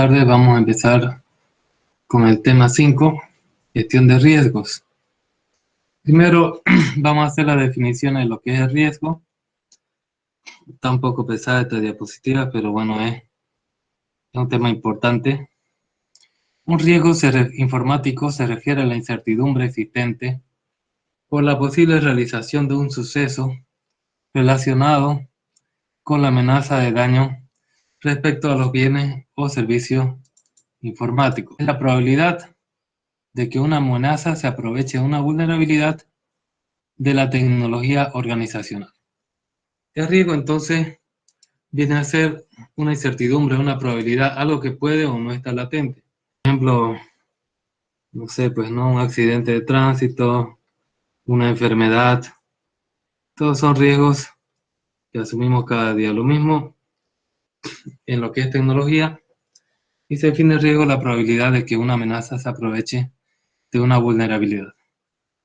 tardes. Vamos a empezar con el tema 5, gestión de riesgos. Primero vamos a hacer la definición de lo que es el riesgo. Está un poco pesada esta diapositiva, pero bueno, es un tema importante. Un riesgo informático se refiere a la incertidumbre existente por la posible realización de un suceso relacionado con la amenaza de daño respecto a los bienes o servicios informáticos. Es la probabilidad de que una amenaza se aproveche de una vulnerabilidad de la tecnología organizacional. El riesgo entonces viene a ser una incertidumbre, una probabilidad, algo que puede o no está latente. Por ejemplo, no sé, pues no, un accidente de tránsito, una enfermedad, todos son riesgos que asumimos cada día. Lo mismo en lo que es tecnología, y se define el riesgo la probabilidad de que una amenaza se aproveche de una vulnerabilidad.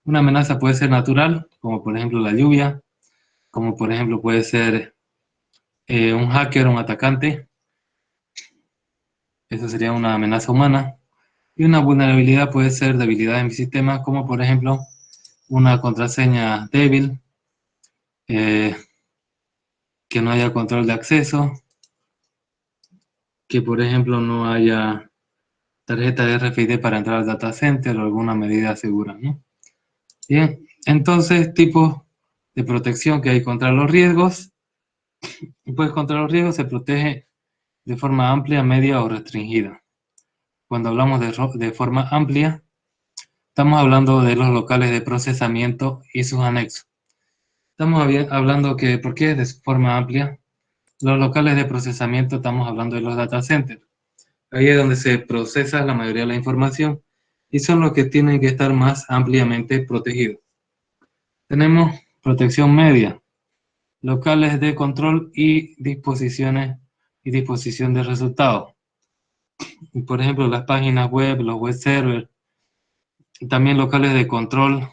Una amenaza puede ser natural, como por ejemplo la lluvia, como por ejemplo puede ser un hacker, un atacante. Eso sería una amenaza humana. Y una vulnerabilidad puede ser debilidad en mi sistema, como por ejemplo una contraseña débil, que no haya control de acceso, que por ejemplo no haya tarjeta de RFID para entrar al data center o alguna medida segura, ¿no? Bien, entonces tipos de protección que hay contra los riesgos. Pues contra los riesgos se protege de forma amplia, media o restringida. Cuando hablamos de forma amplia, estamos hablando de los locales de procesamiento y sus anexos. Estamos hablando que, ¿por qué de forma amplia? Los locales de procesamiento, estamos hablando de los data centers. Ahí es donde se procesa la mayoría de la información y son los que tienen que estar más ampliamente protegidos. Tenemos protección media, locales de control y disposición de resultados. Por ejemplo, las páginas web, los web servers, y también locales de control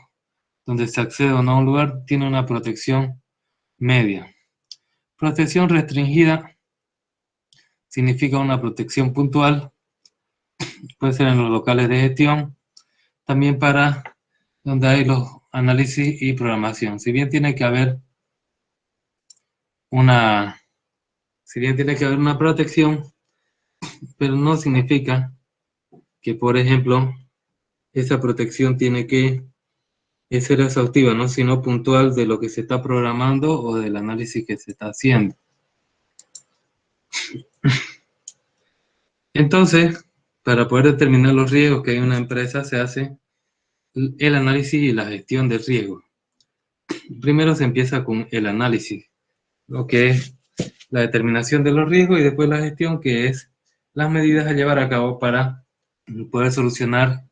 donde se accede o no a un lugar, tiene una protección media. Protección restringida significa una protección puntual, puede ser en los locales de gestión, también para donde hay los análisis y programación. Si bien tiene que haber una protección, pero no significa que, por ejemplo, esa protección tiene que ser exhaustiva, ¿no? Sino puntual de lo que se está programando o del análisis que se está haciendo. Entonces, para poder determinar los riesgos que hay en una empresa, se hace el análisis y la gestión del riesgo. Primero se empieza con el análisis, lo que es la determinación de los riesgos, y después la gestión, que es las medidas a llevar a cabo para poder solucionar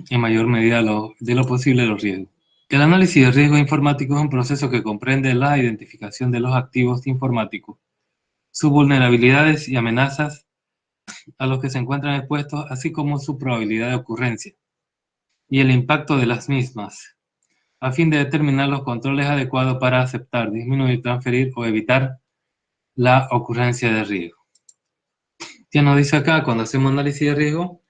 en mayor medida de lo posible los riesgos. El análisis de riesgos informáticos es un proceso que comprende la identificación de los activos informáticos, sus vulnerabilidades y amenazas a los que se encuentran expuestos, así como su probabilidad de ocurrencia y el impacto de las mismas, a fin de determinar los controles adecuados para aceptar, disminuir, transferir o evitar la ocurrencia de riesgo. ¿Qué nos dice acá? Cuando hacemos análisis de riesgo,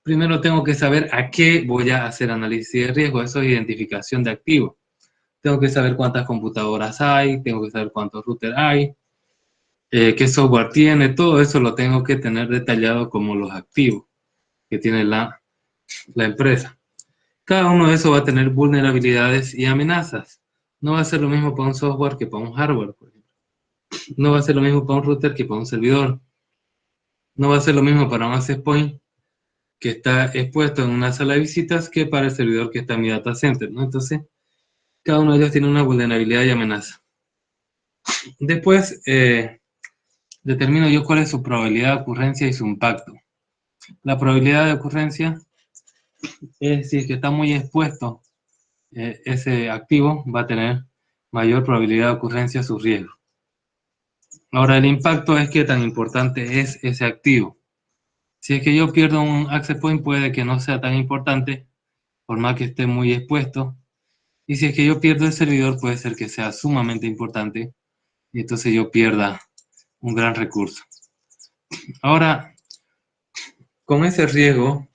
primero tengo que saber a qué voy a hacer análisis de riesgo. Eso es identificación de activos. Tengo que saber cuántas computadoras hay, tengo que saber cuántos routers hay, qué software tiene, todo eso lo tengo que tener detallado como los activos que tiene la empresa. Cada uno de esos va a tener vulnerabilidades y amenazas. No va a ser lo mismo para un software que para un hardware, por ejemplo. No va a ser lo mismo para un router que para un servidor. No va a ser lo mismo para un access point que está expuesto en una sala de visitas que para el servidor que está en mi data center, ¿no? Entonces, cada uno de ellos tiene una vulnerabilidad y amenaza. Después, determino yo cuál es su probabilidad de ocurrencia y su impacto. La probabilidad de ocurrencia es decir que está muy expuesto ese activo, va a tener mayor probabilidad de ocurrencia a su riesgo. Ahora, el impacto es qué tan importante es ese activo. Si es que yo pierdo un access point, puede que no sea tan importante, por más que esté muy expuesto. Y si es que yo pierdo el servidor, puede ser que sea sumamente importante y entonces yo pierda un gran recurso. Ahora, Con ese riesgo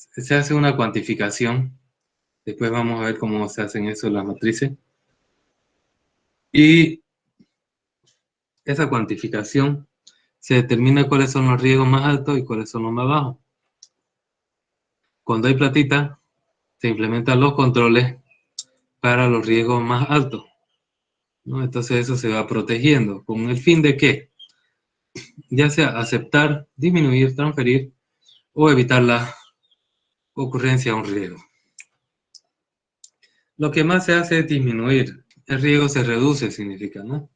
se hace una cuantificación. Después vamos a ver cómo se hacen eso las matrices. Y esa cuantificación se determina cuáles son los riesgos más altos y cuáles son los más bajos. Cuando hay platita, se implementan los controles para los riesgos más altos, ¿no? Entonces eso se va protegiendo. ¿Con el fin de qué? Ya sea aceptar, disminuir, transferir o evitar la ocurrencia de un riesgo. Lo que más se hace es disminuir. El riesgo se reduce, significa, ¿no?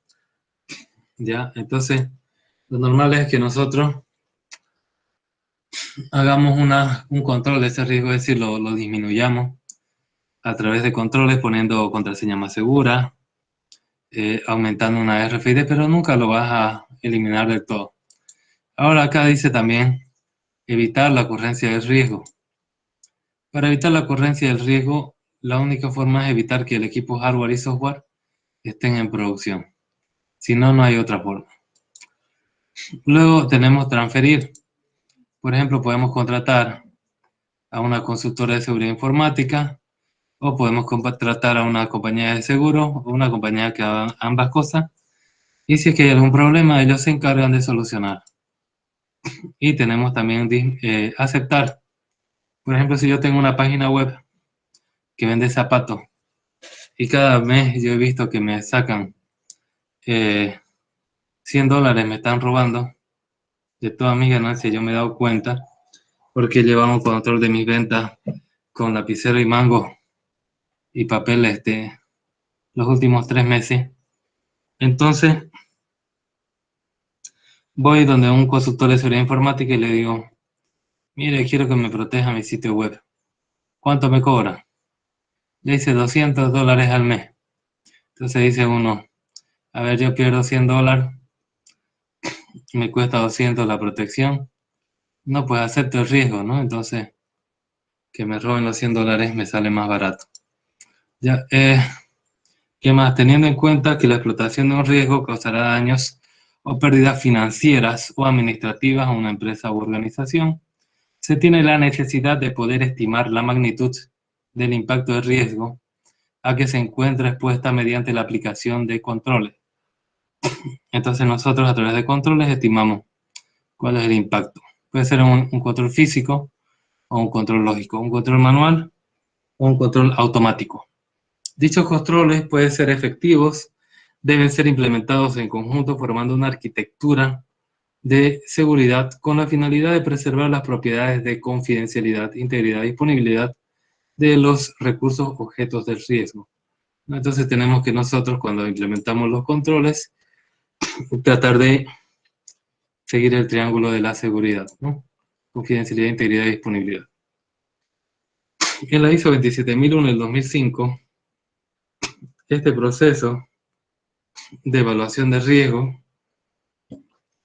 Ya, entonces, lo normal es que nosotros hagamos un control de ese riesgo, es decir, lo disminuyamos a través de controles, poniendo contraseña más segura, aumentando una RFID, pero nunca lo vas a eliminar del todo. Ahora acá dice también evitar la ocurrencia del riesgo. Para evitar la ocurrencia del riesgo, la única forma es evitar que el equipo hardware y software estén en producción. Si no, no hay otra forma. Luego tenemos transferir. Por ejemplo, podemos contratar a una consultora de seguridad informática o podemos contratar a una compañía de seguro o una compañía que haga ambas cosas. Y si es que hay algún problema, ellos se encargan de solucionar. Y tenemos también aceptar. Por ejemplo, si yo tengo una página web que vende zapatos y cada mes yo he visto que me sacan $100, me están robando de todas mis ganancias, yo me he dado cuenta porque llevamos control de mis ventas con lapicero y mango y papel los últimos 3 meses. Entonces, voy donde un consultor de seguridad informática y le digo, mire, quiero que me proteja mi sitio web. ¿Cuánto me cobra? Le dice $200 al mes. Entonces dice uno, a ver, yo pierdo $100, me cuesta 200 la protección. No, pues acepto el riesgo, ¿no? Entonces, que me roben los $100 me sale más barato. Ya, ¿qué más? Teniendo en cuenta que la explotación de un riesgo causará daños o pérdidas financieras o administrativas a una empresa u organización, se tiene la necesidad de poder estimar la magnitud del impacto de riesgo a que se encuentra expuesta mediante la aplicación de controles. Entonces nosotros a través de controles estimamos cuál es el impacto. Puede ser un control físico o un control lógico, un control manual o un control automático. Dichos controles pueden ser efectivos, deben ser implementados en conjunto formando una arquitectura de seguridad con la finalidad de preservar las propiedades de confidencialidad, integridad y disponibilidad de los recursos objetos del riesgo. Entonces tenemos que nosotros cuando implementamos los controles tratar de seguir el triángulo de la seguridad, ¿no? Confidencialidad, integridad y disponibilidad. En la ISO 27001 del 2005, este proceso de evaluación de riesgo,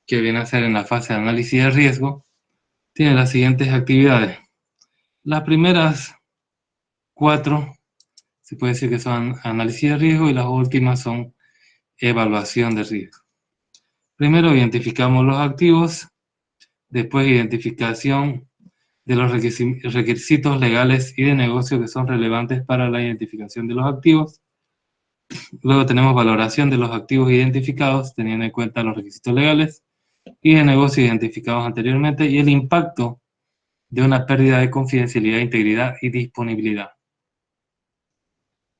que viene a ser en la fase de análisis de riesgo, tiene las siguientes actividades. Las primeras 4 se puede decir que son análisis de riesgo y las últimas son evaluación de riesgo. Primero identificamos los activos, después identificación de los requisitos legales y de negocio que son relevantes para la identificación de los activos. Luego tenemos valoración de los activos identificados, teniendo en cuenta los requisitos legales y de negocio identificados anteriormente y el impacto de una pérdida de confidencialidad, integridad y disponibilidad.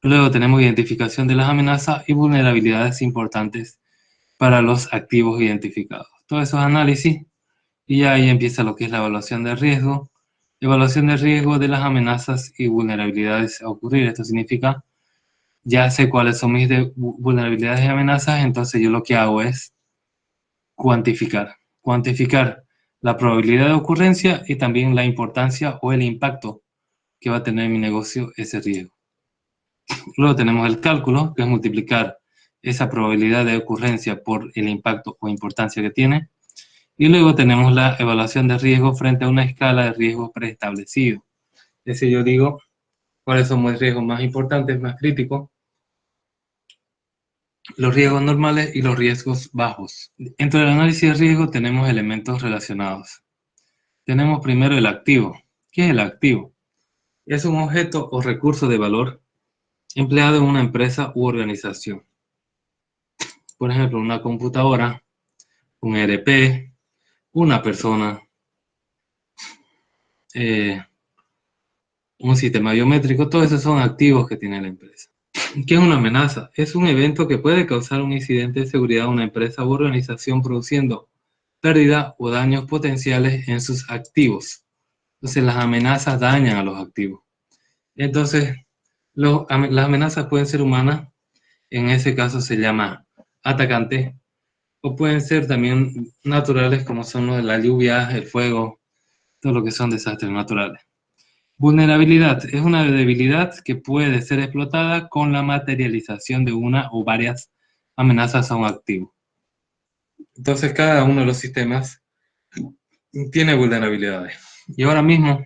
Luego tenemos identificación de las amenazas y vulnerabilidades importantes para los activos identificados. Todo eso es análisis y ya ahí empieza lo que es la evaluación de riesgo. Evaluación de riesgo de las amenazas y vulnerabilidades a ocurrir. Esto significa, ya sé cuáles son mis vulnerabilidades y amenazas, entonces yo lo que hago es cuantificar. Cuantificar la probabilidad de ocurrencia y también la importancia o el impacto que va a tener en mi negocio ese riesgo. Luego tenemos el cálculo, que es multiplicar esa probabilidad de ocurrencia por el impacto o importancia que tiene. Y luego tenemos la evaluación de riesgo frente a una escala de riesgo preestablecido. Es decir, yo digo cuáles son los riesgos más importantes, más críticos, los riesgos normales y los riesgos bajos. Dentro del análisis de riesgo tenemos elementos relacionados. Tenemos primero el activo. ¿Qué es el activo? Es un objeto o recurso de valor empleado en una empresa u organización. Por ejemplo, una computadora, un ERP, una persona, un sistema biométrico, todos esos son activos que tiene la empresa. ¿Qué es una amenaza? Es un evento que puede causar un incidente de seguridad a una empresa u organización produciendo pérdida o daños potenciales en sus activos. Entonces, las amenazas dañan a los activos. Entonces, las amenazas pueden ser humanas, en ese caso se llama atacante, o pueden ser también naturales, como son lo de la lluvia, el fuego, todo lo que son desastres naturales. Vulnerabilidad es una debilidad que puede ser explotada con la materialización de una o varias amenazas a un activo. Entonces, cada uno de los sistemas tiene vulnerabilidades. Y ahora mismo,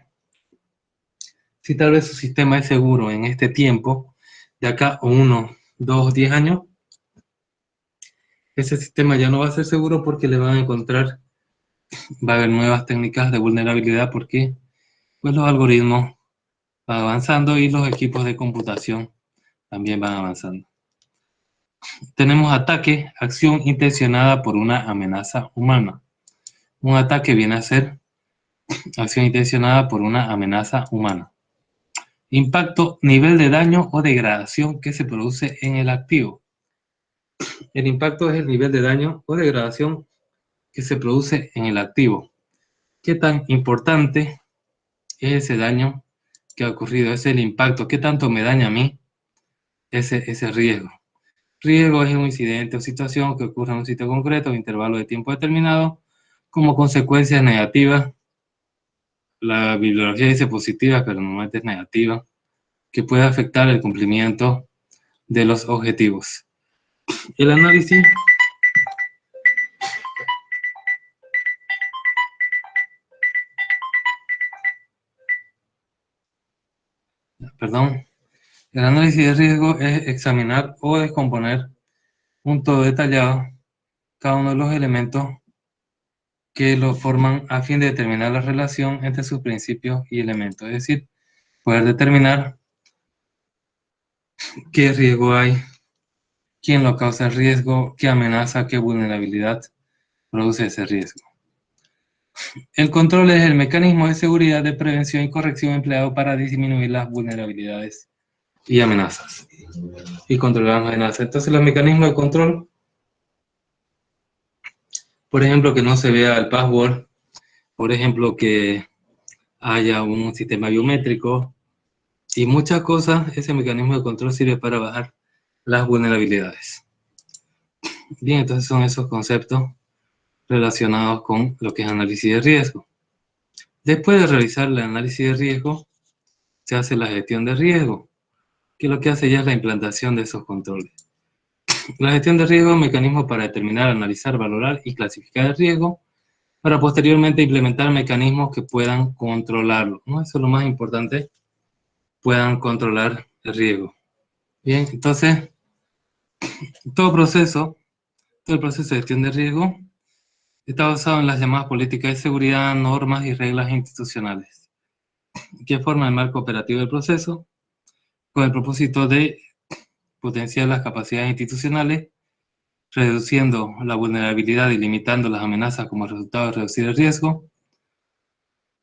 si tal vez su sistema es seguro en este tiempo, de acá a 1, 2, 10 años, ese sistema ya no va a ser seguro porque le van a encontrar, va a haber nuevas técnicas de vulnerabilidad porque pues, los algoritmos van avanzando y los equipos de computación también van avanzando. Tenemos ataque, acción intencionada por una amenaza humana. Un ataque viene a ser acción intencionada por una amenaza humana. Impacto, nivel de daño o degradación que se produce en el activo. El impacto es el nivel de daño o degradación que se produce en el activo. ¿Qué tan importante es ese daño que ha ocurrido? Es el impacto. ¿Qué tanto me daña a mí ese riesgo? Riesgo es un incidente o situación que ocurre en un sitio concreto o intervalo de tiempo determinado como consecuencias negativas. La bibliografía dice positiva, pero normalmente es negativa, que puede afectar el cumplimiento de los objetivos. El análisis, el análisis de riesgo es examinar o descomponer un todo detallado cada uno de los elementos que lo forman a fin de determinar la relación entre sus principios y elementos, es decir, poder determinar qué riesgo hay, quién lo causa el riesgo, qué amenaza, qué vulnerabilidad produce ese riesgo. El control es el mecanismo de seguridad, de prevención y corrección empleado para disminuir las vulnerabilidades y amenazas y controlar las amenazas. Entonces, los mecanismos de control, por ejemplo, que no se vea el password, por ejemplo, que haya un sistema biométrico y muchas cosas, ese mecanismo de control sirve para bajar las vulnerabilidades. Bien, entonces son esos conceptos relacionados con lo que es análisis de riesgo. Después de realizar el análisis de riesgo, se hace la gestión de riesgo, que lo que hace ya es la implantación de esos controles. La gestión de riesgo es un mecanismo para determinar, analizar, valorar y clasificar el riesgo, para posteriormente implementar mecanismos que puedan controlarlo, ¿no? Eso es lo más importante, puedan controlar el riesgo. Bien, entonces, todo el proceso de gestión de riesgo está basado en las llamadas políticas de seguridad, normas y reglas institucionales, que forman el marco operativo del proceso, con el propósito de potenciar las capacidades institucionales, reduciendo la vulnerabilidad y limitando las amenazas como resultado de reducir el riesgo,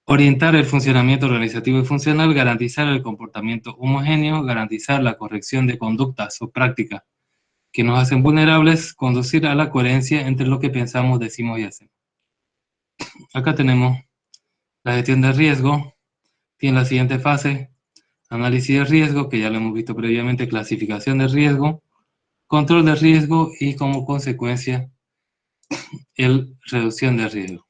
orientar el funcionamiento organizativo y funcional, garantizar el comportamiento homogéneo, garantizar la corrección de conductas o prácticas que nos hacen vulnerables, conducir a la coherencia entre lo que pensamos, decimos y hacemos. Acá tenemos la gestión de riesgo, tiene la siguiente fase: análisis de riesgo, que ya lo hemos visto previamente, clasificación de riesgo, control de riesgo y como consecuencia, reducción de riesgo.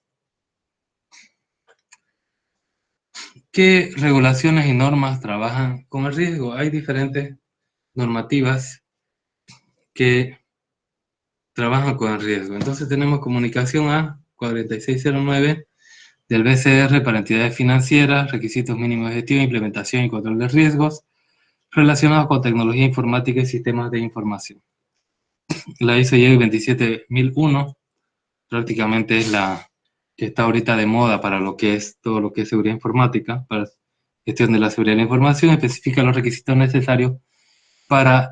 ¿Qué regulaciones y normas trabajan con el riesgo? Hay diferentes normativas que trabajan con el riesgo. Entonces tenemos comunicación A4609 del BCR para entidades financieras, requisitos mínimos de gestión, implementación y control de riesgos relacionados con tecnología informática y sistemas de información. La ISO 27001 prácticamente es la que está ahorita de moda para lo que es todo lo que es seguridad informática, para gestión de la seguridad de la información, especifica los requisitos necesarios para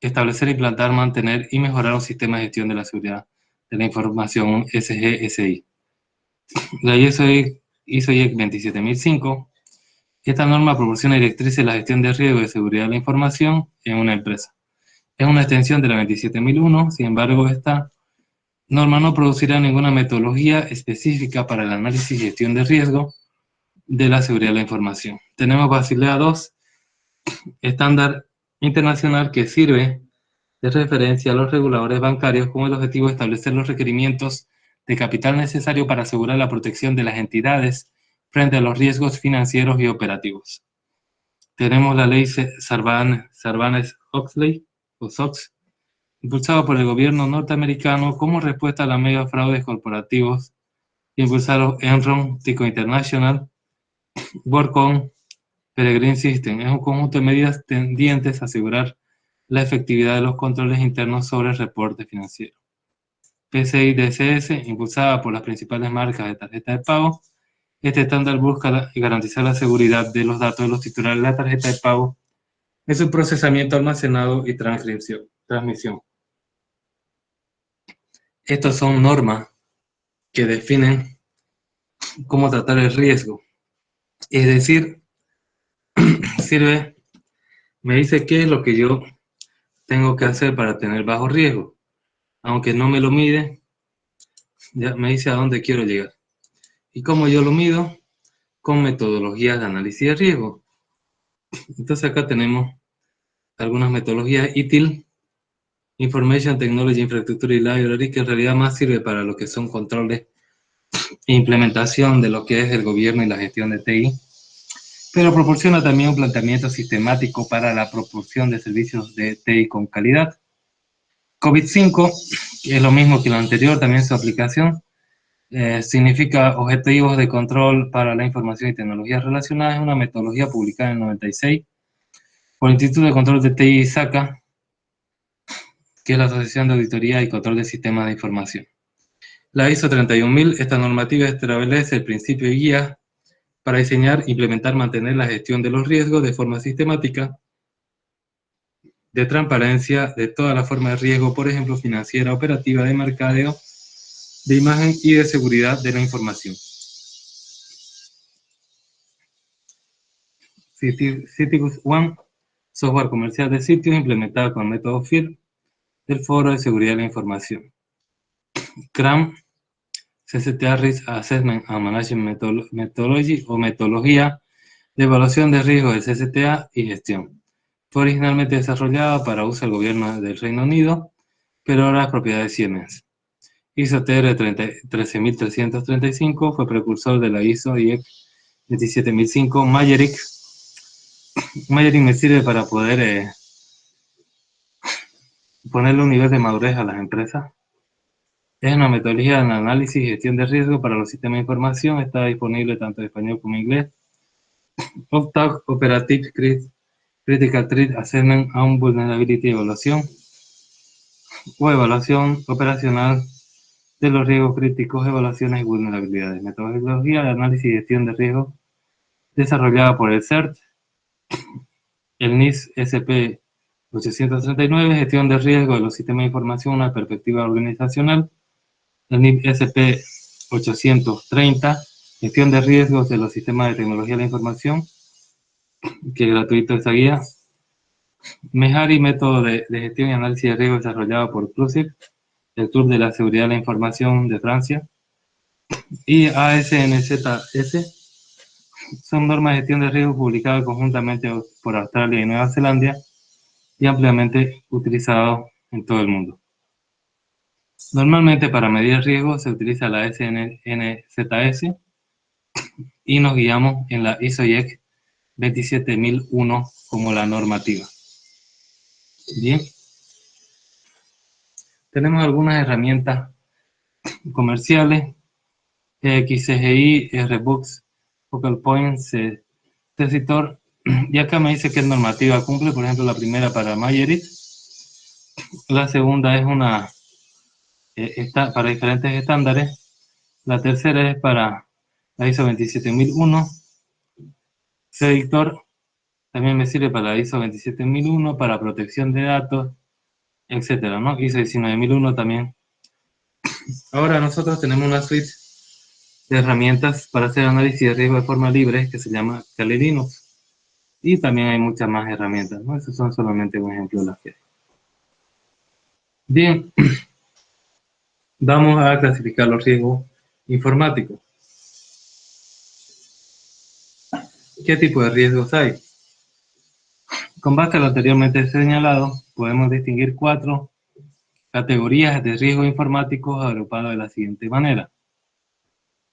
establecer, implantar, mantener y mejorar un sistema de gestión de la seguridad de la información, un SGSI. La ISO IEC 27005. Esta norma proporciona directrices de la gestión de riesgo de seguridad de la información en una empresa. Es una extensión de la 27001, sin embargo, esta norma no producirá ninguna metodología específica para el análisis y gestión de riesgo de la seguridad de la información. Tenemos Basilea II, estándar internacional que sirve de referencia a los reguladores bancarios con el objetivo de establecer los requerimientos de capital necesario para asegurar la protección de las entidades frente a los riesgos financieros y operativos. Tenemos la ley Sarbanes-Oxley, o SOX, impulsada por el gobierno norteamericano como respuesta a los mega fraudes corporativos impulsados Enron, Tico International, WorkOn, Peregrine System. Es un conjunto de medidas tendientes a asegurar la efectividad de los controles internos sobre el reporte financiero. PCI DSS, impulsada por las principales marcas de tarjeta de pago. Este estándar busca garantizar la seguridad de los datos de los titulares de la tarjeta de pago en su procesamiento, almacenado y transmisión. Estas son normas que definen cómo tratar el riesgo. Es decir, me dice qué es lo que yo tengo que hacer para tener bajo riesgo. Aunque no me lo mide, ya me dice a dónde quiero llegar. ¿Y cómo yo lo mido? Con metodologías de análisis de riesgo. Entonces acá tenemos algunas metodologías ITIL, Information Technology Infrastructure Library, que en realidad más sirve para lo que son controles e implementación de lo que es el gobierno y la gestión de TI, pero proporciona también un planteamiento sistemático para la proporción de servicios de TI con calidad. COVID-5, que es lo mismo que lo anterior, también su aplicación, significa Objetivos de Control para la Información y Tecnologías Relacionadas. Es una metodología publicada en el 96 por el Instituto de Control de TI SACA, que es la Asociación de Auditoría y Control de Sistemas de Información. La ISO 31000, esta normativa establece el principio y guía para diseñar, implementar, mantener la gestión de los riesgos de forma sistemática, de transparencia de toda la forma de riesgo, por ejemplo, financiera, operativa, de mercadeo, de imagen y de seguridad de la información. Citicus One, software comercial de sitios implementado con el método FIR del Foro de Seguridad de la Información. CRAM, CCTA Risk Assessment and Management Methodology, o metodología de evaluación de riesgo de CCTA y gestión. Fue originalmente desarrollado para uso del gobierno del Reino Unido, pero ahora es propiedad de Siemens. ISO TR 13335 fue precursor de la ISO IEC 27005. Maverick me sirve para poder ponerle un nivel de madurez a las empresas. Es una metodología de análisis y gestión de riesgo para los sistemas de información. Está disponible tanto en español como en inglés. OPTAC, Operative Critical Threat Assessment and Vulnerability Evaluation, o evaluación operacional de los riesgos críticos, evaluaciones y vulnerabilidades. Metodología de análisis y gestión de riesgo desarrollada por el CERT, el NIST SP 839, gestión de riesgo de los sistemas de información, una perspectiva organizacional. El NIST SP 830, gestión de riesgos de los sistemas de tecnología de la información, que es gratuito esta guía. MEHARI, método de gestión y análisis de riesgo desarrollado por CLUSIF, el Club de la Seguridad de la Información de Francia. Y ASNZS, son normas de gestión de riesgo publicadas conjuntamente por Australia y Nueva Zelanda y ampliamente utilizadas en todo el mundo. Normalmente para medir riesgo se utiliza la SNZS y nos guiamos en la ISO IEC 27001 como la normativa. Bien, tenemos algunas herramientas comerciales: XCGI, RBooks, Focal Points, Tessitor, y acá me dice que normativa cumple. Por ejemplo, la primera para Mayerit, la segunda es una para diferentes estándares, La tercera es para la ISO 27001. Predictor también me sirve para la ISO 27001, para protección de datos, etcétera, ¿no? ISO 19001 también. Ahora nosotros tenemos una suite de herramientas para hacer análisis de riesgo de forma libre que se llama Kali Linux. Y también hay muchas más herramientas, ¿no? Esos son solamente un ejemplo de las que hay. Bien, vamos a clasificar los riesgos informáticos. ¿Qué tipo de riesgos hay? Con base a lo anteriormente señalado, podemos distinguir 4 categorías de riesgos informáticos agrupadas de la siguiente manera.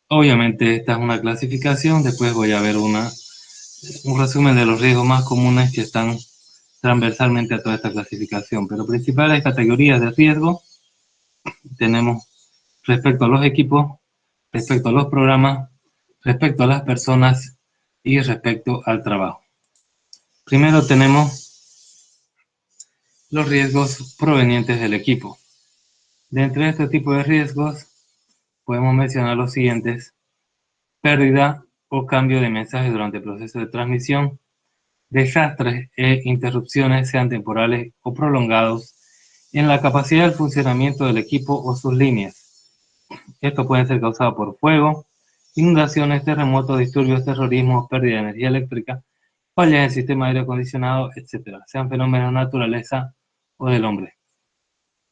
Obviamente esta es una clasificación, después voy a ver un resumen de los riesgos más comunes que están transversalmente a toda esta clasificación, pero principales categorías de riesgo tenemos respecto a los equipos, respecto a los programas, respecto a las personas y respecto al trabajo. Primero tenemos los riesgos provenientes del equipo. Dentro de este tipo de riesgos podemos mencionar los siguientes: pérdida o cambio de mensajes durante el proceso de transmisión, desastres e interrupciones, sean temporales o prolongados, en la capacidad del funcionamiento del equipo o sus líneas. Esto puede ser causado por fuego, inundaciones, terremotos, disturbios, terrorismo, pérdida de energía eléctrica, fallas en el sistema de aire acondicionado, etc., sean fenómenos de naturaleza o del hombre.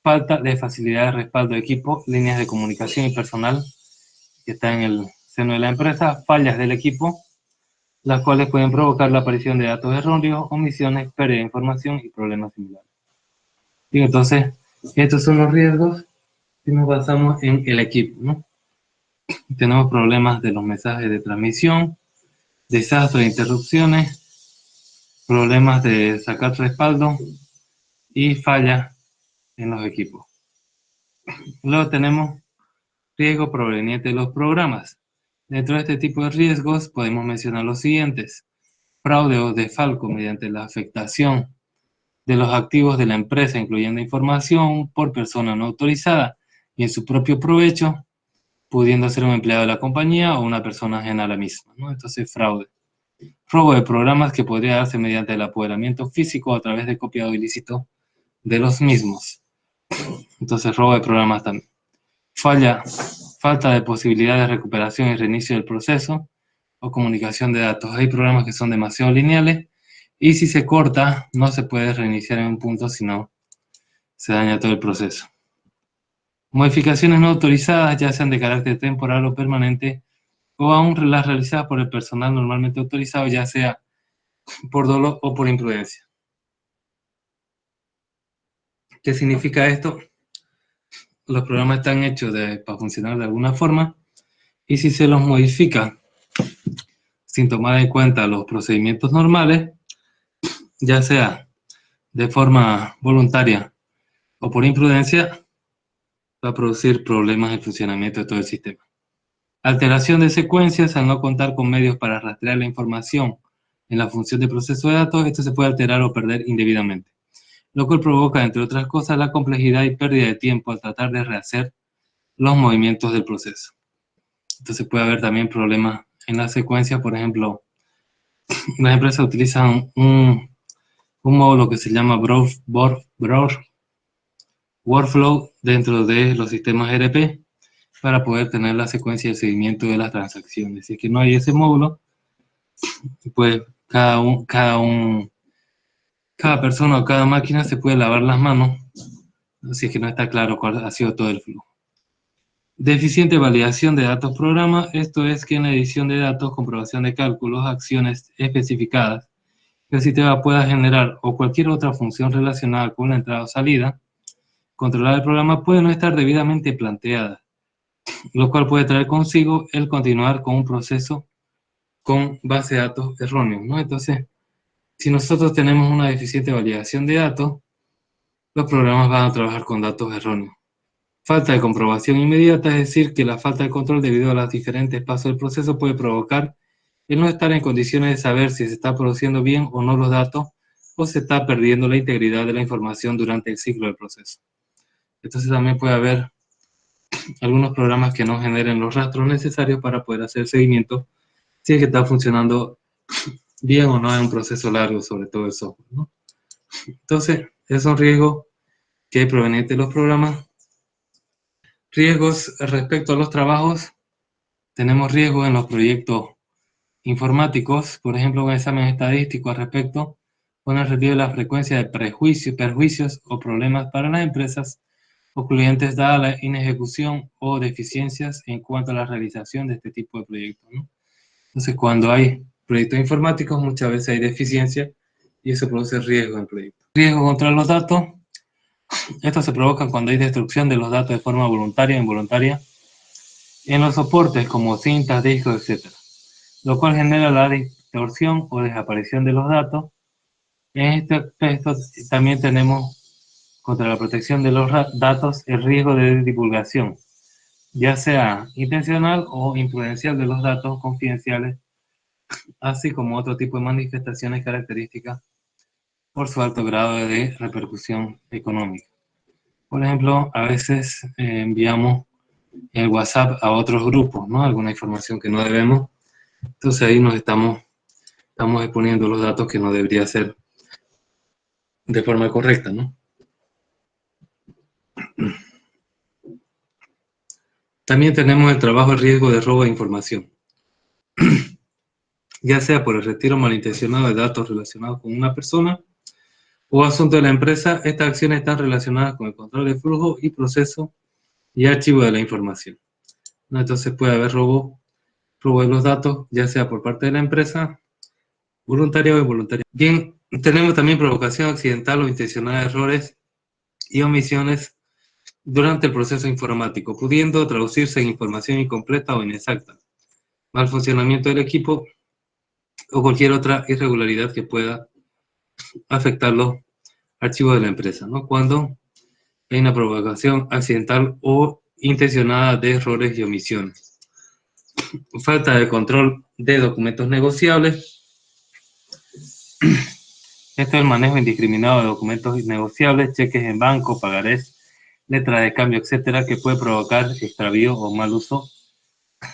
Falta de facilidad de respaldo de equipo, líneas de comunicación y personal que está en el seno de la empresa, fallas del equipo, las cuales pueden provocar la aparición de datos erróneos, omisiones, pérdida de información y problemas similares. Bien, entonces, estos son los riesgos si nos basamos en el equipo, ¿no? Tenemos problemas de los mensajes de transmisión, desastres, interrupciones, problemas de sacar respaldo y fallas en los equipos. Luego tenemos riesgo proveniente de los programas. Dentro de este tipo de riesgos podemos mencionar los siguientes: fraude o desfalco mediante la afectación de los activos de la empresa, incluyendo información por persona no autorizada y en su propio provecho, pudiendo ser un empleado de la compañía o una persona ajena a la misma, ¿no? Entonces, fraude. Robo de programas que podría darse mediante el apoderamiento físico o a través de copiado ilícito de los mismos. Entonces, robo de programas también. Falta de posibilidad de recuperación y reinicio del proceso o comunicación de datos. Hay programas que son demasiado lineales y si se corta no se puede reiniciar en un punto, sino se daña todo el proceso. Modificaciones no autorizadas, ya sean de carácter temporal o permanente, o aún las realizadas por el personal normalmente autorizado, ya sea por dolo o por imprudencia. ¿Qué significa esto? Los programas están hechos para funcionar de alguna forma y si se los modifica sin tomar en cuenta los procedimientos normales, ya sea de forma voluntaria o por imprudencia, va a producir problemas en el funcionamiento de todo el sistema. Alteración de secuencias al no contar con medios para rastrear la información en la función de proceso de datos. Esto se puede alterar o perder indebidamente, lo cual provoca, entre otras cosas, la complejidad y pérdida de tiempo al tratar de rehacer los movimientos del proceso. Entonces puede haber también problemas en la secuencia. Por ejemplo, las empresas utilizan un módulo que se llama Workflow dentro de los sistemas ERP para poder tener la secuencia de seguimiento de las transacciones. Si es que no hay ese módulo, pues cada persona o cada máquina se puede lavar las manos si es que no está claro cuál ha sido todo el flujo. Deficiente validación de datos programa. Esto es que en la edición de datos, comprobación de cálculos, acciones especificadas, que el sistema pueda generar o cualquier otra función relacionada con la entrada o salida, controlar el programa puede no estar debidamente planteada, lo cual puede traer consigo el continuar con un proceso con base de datos erróneos, ¿no? Entonces, si nosotros tenemos una deficiente validación de datos, los programas van a trabajar con datos erróneos. Falta de comprobación inmediata, es decir, que la falta de control debido a los diferentes pasos del proceso puede provocar el no estar en condiciones de saber si se está produciendo bien o no los datos o se está perdiendo la integridad de la información durante el ciclo del proceso. Entonces también puede haber algunos programas que no generen los rastros necesarios para poder hacer seguimiento si es que está funcionando bien o no en un proceso largo, sobre todo el software, ¿no? Entonces, esos son riesgos que hay provenientes de los programas. Riesgos respecto a los trabajos. Tenemos riesgos en los proyectos informáticos, por ejemplo, un examen estadístico al respecto pone en relieve la frecuencia de perjuicios o problemas para las empresas o clientes dada la inejecución o deficiencias en cuanto a la realización de este tipo de proyectos, ¿no? Entonces, cuando hay proyectos informáticos, muchas veces hay deficiencia y eso produce riesgo en proyectos. Riesgo contra los datos. Estos se provocan cuando hay destrucción de los datos de forma voluntaria o involuntaria en los soportes como cintas, discos, etc., lo cual genera la distorsión o desaparición de los datos. En este aspecto también tenemos contra la protección de los datos el riesgo de divulgación, ya sea intencional o imprudencial de los datos confidenciales, así como otro tipo de manifestaciones características por su alto grado de repercusión económica. Por ejemplo, a veces enviamos el WhatsApp a otros grupos, ¿no? Alguna información que no debemos. Entonces ahí nos estamos exponiendo los datos que no debería ser de forma correcta, ¿no? También tenemos el trabajo de riesgo de robo de información, ya sea por el retiro malintencionado de datos relacionados con una persona o asunto de la empresa. Estas acciones están relacionadas con el control de flujo y proceso y archivo de la información, ¿no? Entonces puede haber robo de los datos, ya sea por parte de la empresa, voluntaria o involuntaria. Bien, tenemos también provocación accidental o intencional de errores y omisiones durante el proceso informático, pudiendo traducirse en información incompleta o inexacta, mal funcionamiento del equipo o cualquier otra irregularidad que pueda afectar los archivos de la empresa, ¿no? Cuando hay una provocación accidental o intencionada de errores y omisiones. Falta de control de documentos negociables. Esto es el manejo indiscriminado de documentos negociables, cheques en banco, pagarés, letra de cambio, etcétera, que puede provocar extravío o mal uso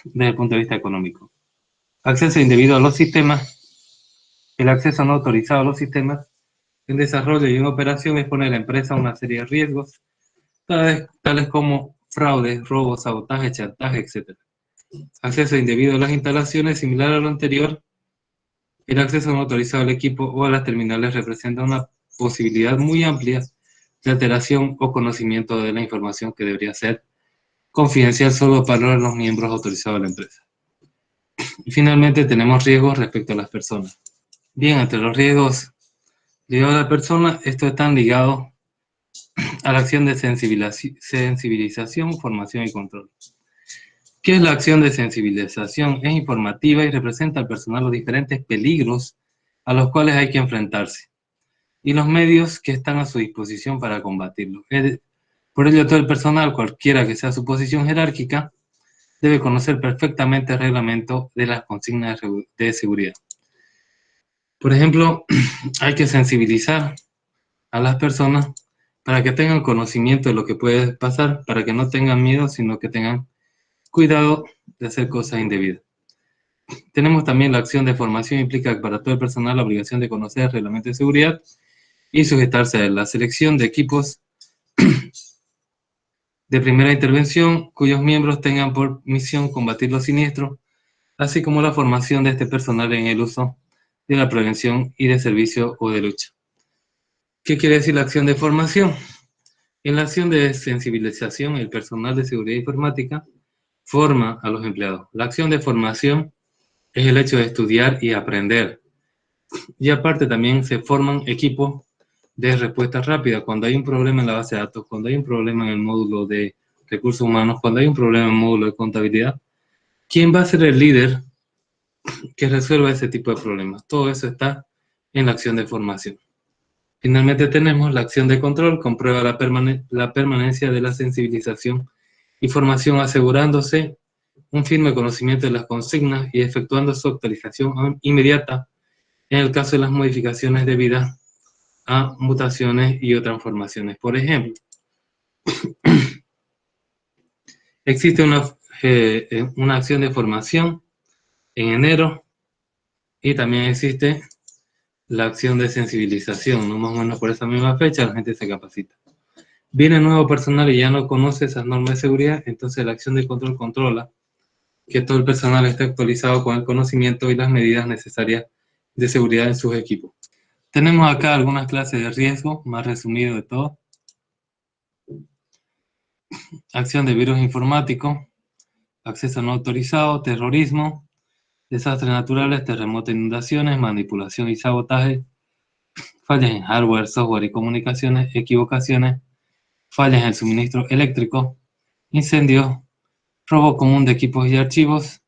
desde el punto de vista económico. Acceso indebido a los sistemas. El acceso no autorizado a los sistemas en desarrollo y en operación expone a la empresa a una serie de riesgos, tales como fraude, robo, sabotaje, chantaje, etc. Acceso indebido a las instalaciones, similar a lo anterior. El acceso no autorizado al equipo o a las terminales representa una posibilidad muy amplia de alteración o conocimiento de la información que debería ser confidencial solo para los miembros autorizados de la empresa. Y finalmente tenemos riesgos respecto a las personas. Bien, entre los riesgos ligados a la persona, estos están ligados a la acción de sensibilización, formación y control. ¿Qué es la acción de sensibilización? Es informativa y representa al personal los diferentes peligros a los cuales hay que enfrentarse y los medios que están a su disposición para combatirlos. Por ello, todo el personal, cualquiera que sea su posición jerárquica, debe conocer perfectamente el reglamento de las consignas de seguridad. Por ejemplo, hay que sensibilizar a las personas para que tengan conocimiento de lo que puede pasar, para que no tengan miedo, sino que tengan cuidado de hacer cosas indebidas. Tenemos también la acción de formación, implica para todo el personal la obligación de conocer el reglamento de seguridad y sujetarse a la selección de equipos de primera intervención cuyos miembros tengan por misión combatir los siniestros, así como la formación de este personal en el uso de la prevención y de servicio o de lucha. ¿Qué quiere decir la acción de formación? En la acción de sensibilización, el personal de seguridad informática forma a los empleados. La acción de formación es el hecho de estudiar y aprender. Y aparte también se forman equipos de respuesta rápida. Cuando hay un problema en la base de datos, cuando hay un problema en el módulo de recursos humanos, cuando hay un problema en el módulo de contabilidad, ¿quién va a ser el líder que resuelva ese tipo de problemas? Todo eso está en la acción de formación. Finalmente tenemos la acción de control, comprueba la permanencia de la sensibilización y formación asegurándose un firme conocimiento de las consignas y efectuando su actualización inmediata en el caso de las modificaciones debidas a mutaciones y o transformaciones. Por ejemplo, Existe una acción de formación en enero y también existe la acción de sensibilización, ¿no? Más o menos por esa misma fecha la gente se capacita. Viene nuevo personal y ya no conoce esas normas de seguridad, entonces la acción de control controla que todo el personal esté actualizado con el conocimiento y las medidas necesarias de seguridad en sus equipos. Tenemos acá algunas clases de riesgo, más resumido de todo. Acción de virus informático, acceso no autorizado, terrorismo, desastres naturales, terremotos, inundaciones, manipulación y sabotaje, fallas en hardware, software y comunicaciones, equivocaciones, fallas en el suministro eléctrico, incendios, robo común de equipos y archivos,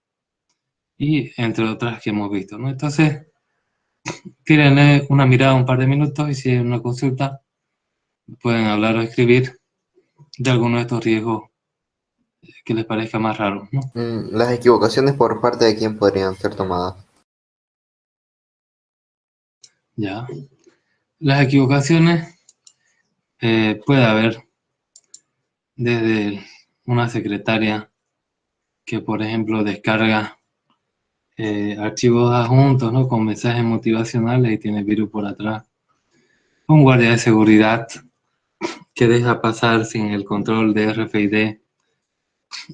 y entre otras que hemos visto, ¿no? Entonces, tírenle una mirada un par de minutos y si hay una consulta, pueden hablar o escribir de alguno de estos riesgos que les parezca más raro, ¿no? Las equivocaciones por parte de quién podrían ser tomadas. Ya. Las equivocaciones puede haber desde una secretaria que, por ejemplo, descarga archivos adjuntos, ¿no? Con mensajes motivacionales y tiene virus por atrás. Un guardia de seguridad que deja pasar sin el control de RFID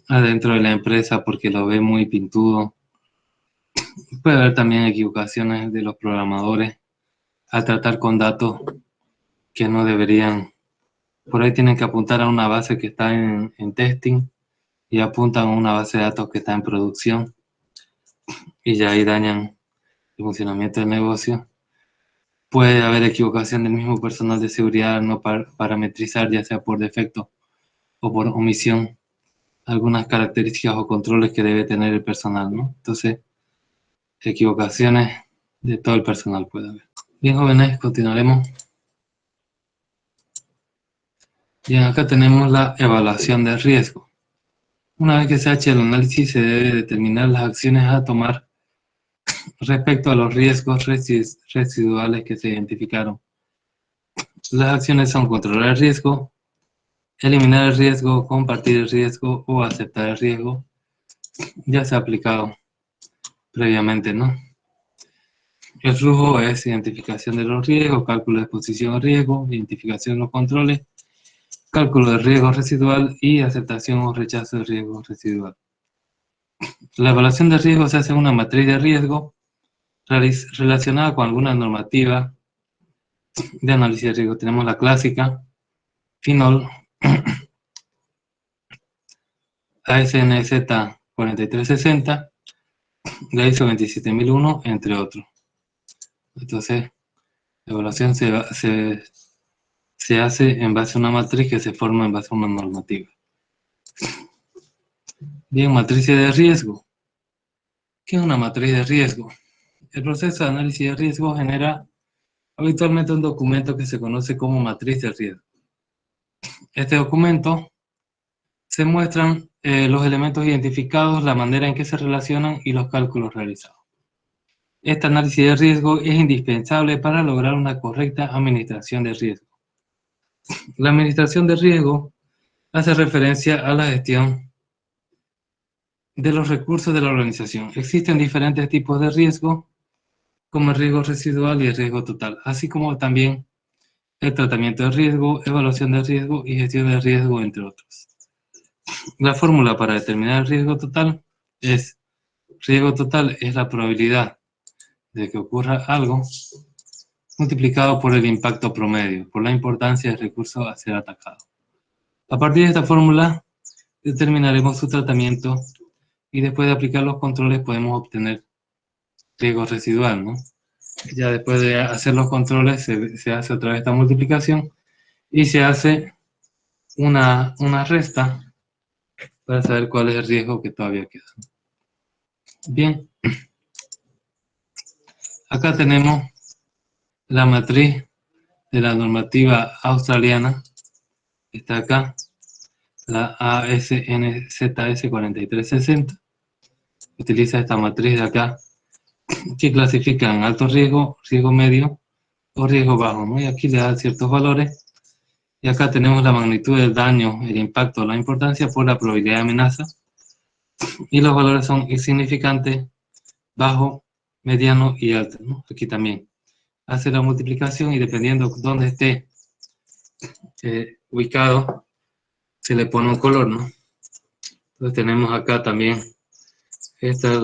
adentro de la empresa porque lo ve muy pintudo. Puede haber también equivocaciones de los programadores al tratar con datos que no deberían. Por ahí tienen que apuntar a una base que está en testing y apuntan a una base de datos que está en producción y ya ahí dañan el funcionamiento del negocio. Puede haber equivocación del mismo personal de seguridad al no parametrizar, ya sea por defecto o por omisión, algunas características o controles que debe tener el personal, ¿no? Entonces, equivocaciones de todo el personal puede haber. Bien, jóvenes, continuaremos. Bien, acá tenemos la evaluación de riesgo. Una vez que se ha hecho el análisis, se debe determinar las acciones a tomar respecto a los riesgos residuales que se identificaron. Las acciones son controlar el riesgo, eliminar el riesgo, compartir el riesgo o aceptar el riesgo. Ya se ha aplicado previamente, ¿no? El flujo es identificación de los riesgos, cálculo de exposición a riesgo, identificación de los controles, cálculo de riesgo residual y aceptación o rechazo de riesgo residual. La evaluación de riesgo se hace en una matriz de riesgo relacionada con alguna normativa de análisis de riesgo. Tenemos la clásica, FINOL, ASNZ 4360, la ISO 27001, entre otros. Entonces, la evaluación se hace en base a una matriz que se forma en base a una normativa. Bien, matrices de riesgo. ¿Qué es una matriz de riesgo? El proceso de análisis de riesgo genera habitualmente un documento que se conoce como matriz de riesgo. Este documento se muestran los elementos identificados, la manera en que se relacionan y los cálculos realizados. Este análisis de riesgo es indispensable para lograr una correcta administración de riesgo. La administración de riesgo hace referencia a la gestión de los recursos de la organización. Existen diferentes tipos de riesgo, como el riesgo residual y el riesgo total, así como también el tratamiento de riesgo, evaluación de riesgo y gestión de riesgo, entre otros. La fórmula para determinar el riesgo total es: riesgo total es la probabilidad de que ocurra algo multiplicado por el impacto promedio, por la importancia del recurso a ser atacado. A partir de esta fórmula determinaremos su tratamiento y después de aplicar los controles podemos obtener riesgo residual, ¿no? Ya después de hacer los controles se hace otra vez esta multiplicación y se hace una resta para saber cuál es el riesgo que todavía queda. Bien, acá tenemos la matriz de la normativa australiana, está acá, la ASNZS 4360, utiliza esta matriz de acá, que clasifica en alto riesgo, riesgo medio o riesgo bajo, ¿no? Y aquí le da ciertos valores Y acá tenemos la magnitud del daño, el impacto, la importancia por la probabilidad de amenaza. Y los valores son insignificantes, bajo, mediano y alto, ¿no? Aquí también. Hace la multiplicación y dependiendo dónde esté ubicado, se le pone un color, ¿no? Entonces tenemos acá también, esta es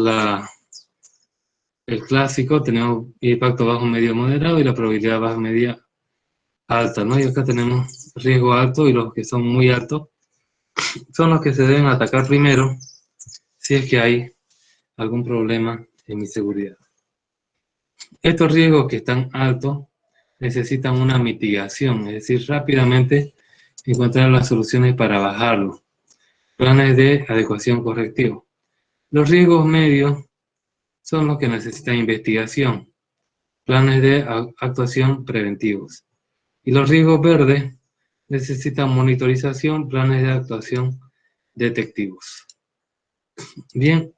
el clásico, tenemos impacto bajo, medio, moderado y la probabilidad baja, media, alta, ¿no? Y acá tenemos riesgo alto y los que son muy altos son los que se deben atacar primero si es que hay algún problema en mi seguridad. Estos riesgos que están altos necesitan una mitigación, es decir, rápidamente encontrar las soluciones para bajarlo. Planes de adecuación correctiva. Los riesgos medios son los que necesitan investigación, planes de actuación preventivos. Y los riesgos verdes necesitan monitorización, planes de actuación detectivos. Bien,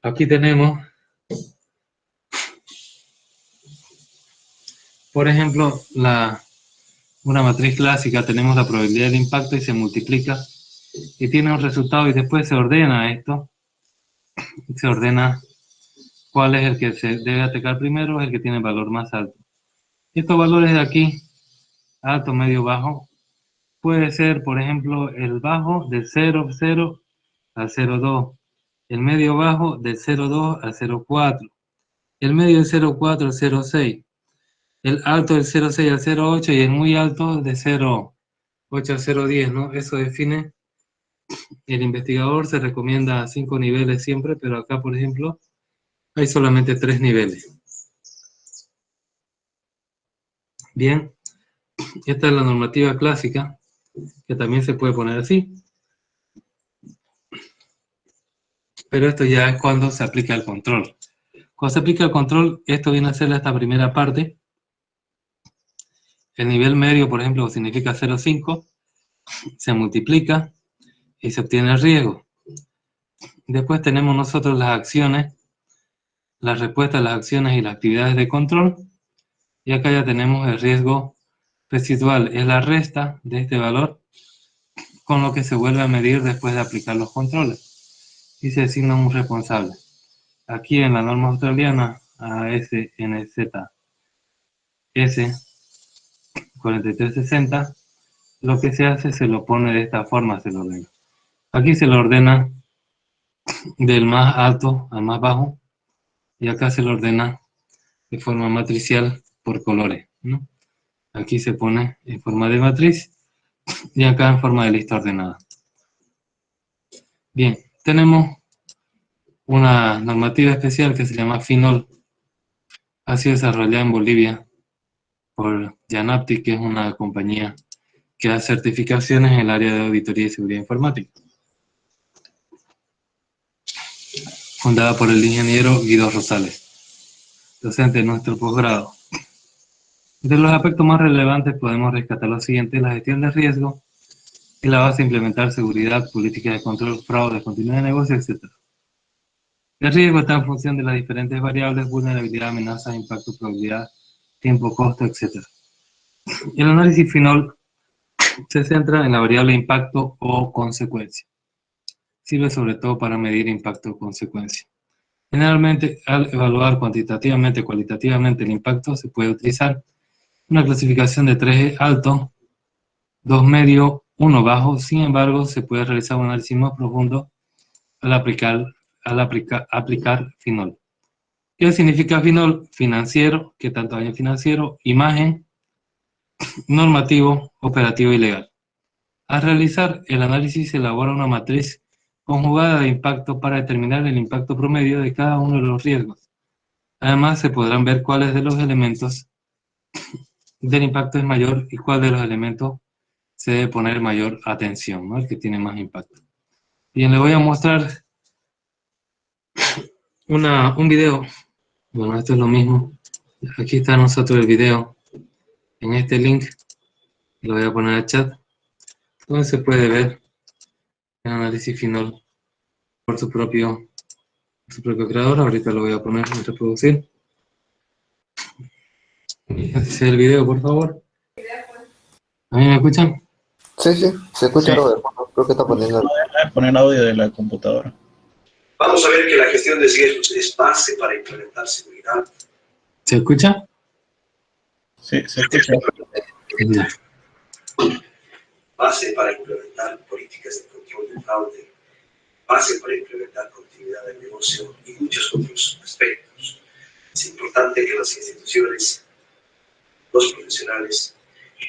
aquí tenemos, por ejemplo, una matriz clásica, tenemos la probabilidad de impacto y se multiplica y tiene un resultado y después se ordena esto, se ordena cuál es el que se debe atacar primero, es el que tiene el valor más alto. Estos valores de aquí, alto, medio, bajo, puede ser, por ejemplo, el bajo del 0,0 al 0,2, el medio bajo del 0,2 al 0,4, el medio del 0,4 al 0,6, el alto del 0,6 al 0,8 y el muy alto de 0,8 a 0,10, ¿no? Eso define, el investigador se recomienda 5 niveles siempre, pero acá, por ejemplo, hay solamente 3 niveles. Bien, esta es la normativa clásica, que también se puede poner así. Pero esto ya es cuando se aplica el control. Cuando se aplica el control, esto viene a ser esta primera parte. El nivel medio, por ejemplo, significa 0,5, se multiplica y se obtiene el riesgo. Después tenemos nosotros las acciones, las respuestas a las acciones y las actividades de control. Y acá ya tenemos el riesgo residual, es la resta de este valor con lo que se vuelve a medir después de aplicar los controles. Y se asigna un responsable. Aquí en la norma australiana, ASNZ S4360, lo que se hace se lo pone de esta forma, se lo ordena. Aquí se lo ordena del más alto al más bajo y acá se lo ordena de forma matricial por colores, ¿no? Aquí se pone en forma de matriz y acá en forma de lista ordenada. Bien, tenemos una normativa especial que se llama FINOL. Ha sido desarrollada en Bolivia por Janapti, que es una compañía que da certificaciones en el área de auditoría y seguridad informática, fundada por el ingeniero Guido Rosales, docente de nuestro posgrado. De los aspectos más relevantes podemos rescatar lo siguiente: la gestión de riesgo y la base de implementar seguridad, políticas de control, fraude, continuidad de negocio, etc. El riesgo está en función de las diferentes variables: vulnerabilidad, amenaza, impacto, probabilidad, tiempo, costo, etc. El análisis final se centra en la variable impacto o consecuencia. Sirve sobre todo para medir impacto o consecuencia. Generalmente, al evaluar cuantitativamente o cualitativamente el impacto, se puede utilizar una clasificación de 3 alto, 2 medio, 1 bajo. Sin embargo, se puede realizar un análisis más profundo al aplicar FINOL. ¿Qué significa FINOL? Financiero, ¿qué tanto daño financiero? Imagen, normativo, operativo y legal. Al realizar el análisis se elabora una matriz conjugada de impacto para determinar el impacto promedio de cada uno de los riesgos. Además, se podrán ver cuáles de los elementos del impacto es mayor y cuál de los elementos se debe poner mayor atención, ¿no? El que tiene más impacto. Bien, le voy a mostrar un video. Bueno, esto es lo mismo. Aquí está nosotros el video en este link. Lo voy a poner al chat, donde se puede ver el análisis final por su propio creador. Ahorita lo voy a poner en reproducir. Ese es el video, por favor. ¿A mí me escuchan? Sí, sí, se escucha Sí. algo de fondo. Creo que está poniendo. Poner audio de la computadora. Vamos a ver que la gestión de riesgos es base para implementar seguridad. ¿Se escucha? Sí, se escucha. Ya. Base para implementar políticas de control de fraude, base para implementar continuidad del negocio y muchos otros aspectos. Es importante que las instituciones, los profesionales,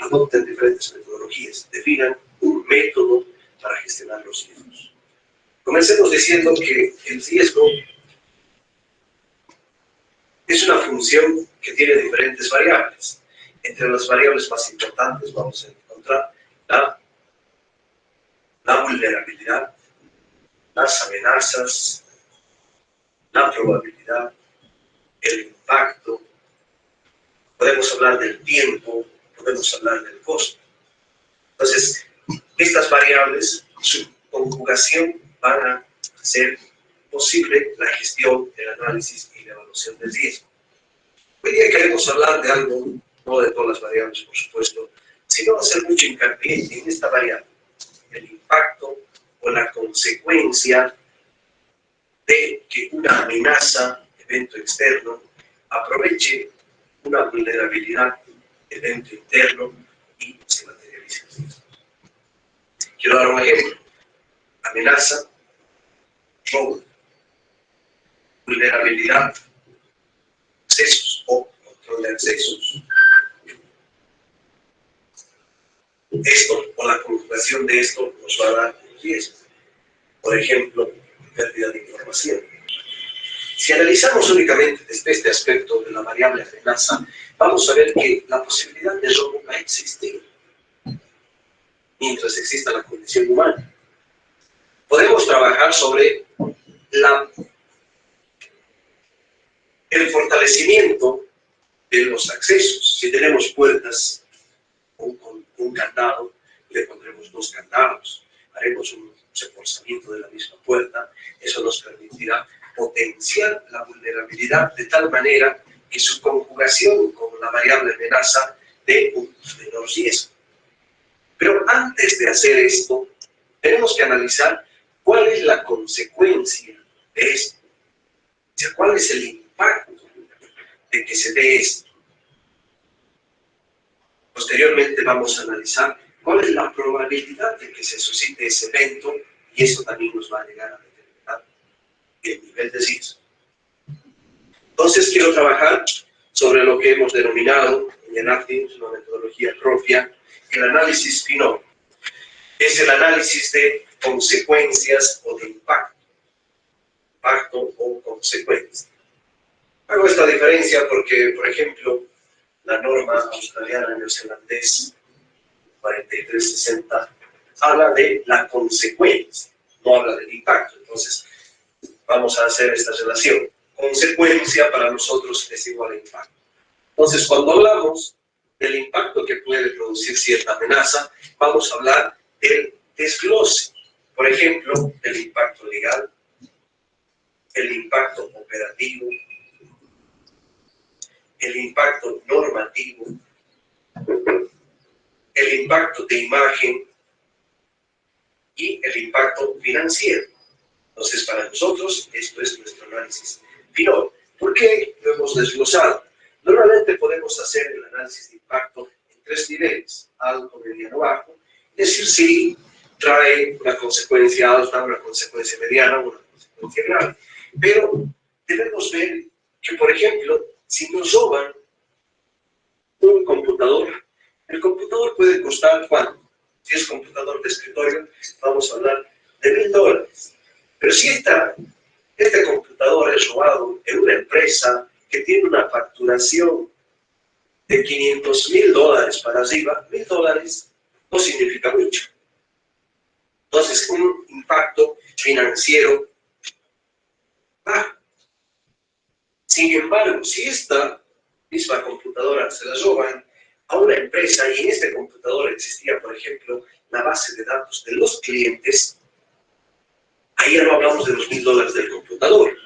adopten diferentes metodologías, definan un método para gestionar los riesgos. Comencemos diciendo que el riesgo es una función que tiene diferentes variables. Entre las variables más importantes vamos a encontrar la vulnerabilidad, las amenazas, la probabilidad, el impacto. Podemos hablar del tiempo, podemos hablar del costo. Entonces, estas variables, su conjugación van a hacer posible la gestión, el análisis y la evaluación del riesgo. Hoy día queremos hablar de algo, no de todas las variables, por supuesto, sino hacer mucho hincapié en esta variable, el impacto o la consecuencia de que una amenaza, evento externo, aproveche una vulnerabilidad, evento interno y se materialice. Quiero dar un ejemplo. Amenaza, robo, vulnerabilidad, accesos o control de accesos. Esto o la conjugación de esto nos va a dar un riesgo. Por ejemplo, pérdida de información. Si analizamos únicamente desde este aspecto de la variable amenaza, vamos a ver que la posibilidad de robo va a existir mientras exista la condición humana. Podemos trabajar sobre el fortalecimiento de los accesos. Si tenemos puertas con un candado, le pondremos 2 candados. Haremos un reforzamiento de la misma puerta. Eso nos permitirá potenciar la vulnerabilidad de tal manera que su conjugación con la variable amenaza dé un menor riesgo. Pero antes de hacer esto, tenemos que analizar cuál es la consecuencia de esto. O sea, cuál es el impacto de que se dé esto. Posteriormente vamos a analizar cuál es la probabilidad de que se suscite ese evento y eso también nos va a llegar a determinar el nivel de riesgo. Entonces quiero trabajar sobre lo que hemos denominado en el AFI, una metodología propia, el análisis FINOM. Es el análisis de consecuencias o de impacto. Impacto o consecuencia. Hago esta diferencia porque, por ejemplo, la norma australiana neozelandés 4360 habla de la consecuencia, no habla del impacto. Entonces, vamos a hacer esta relación. Consecuencia para nosotros es igual a impacto. Entonces, cuando hablamos del impacto que puede producir cierta amenaza, vamos a hablar del desglose. Por ejemplo, el impacto legal, el impacto operativo, el impacto normativo, el impacto de imagen y el impacto financiero. Entonces, para nosotros, esto es nuestro análisis FINOM. ¿Por qué lo hemos desglosado? Normalmente podemos hacer el análisis de impacto en 3 niveles, alto, mediano, bajo, es decir, si trae una consecuencia alta, una consecuencia mediana, una consecuencia grave. Pero debemos ver que, por ejemplo, si nos roban un computador, el computador puede costar ¿cuánto? Si es computador de escritorio, vamos a hablar de $1000. Pero si este computador es robado en una empresa que tiene una facturación de $500,000 para arriba, $1000 no significa mucho. Entonces, un impacto financiero bajo. Sin embargo, si esta misma computadora se la roban a una empresa y en este computador existía, por ejemplo, la base de datos de los clientes, ahí ya no hablamos de los $1000 del computador.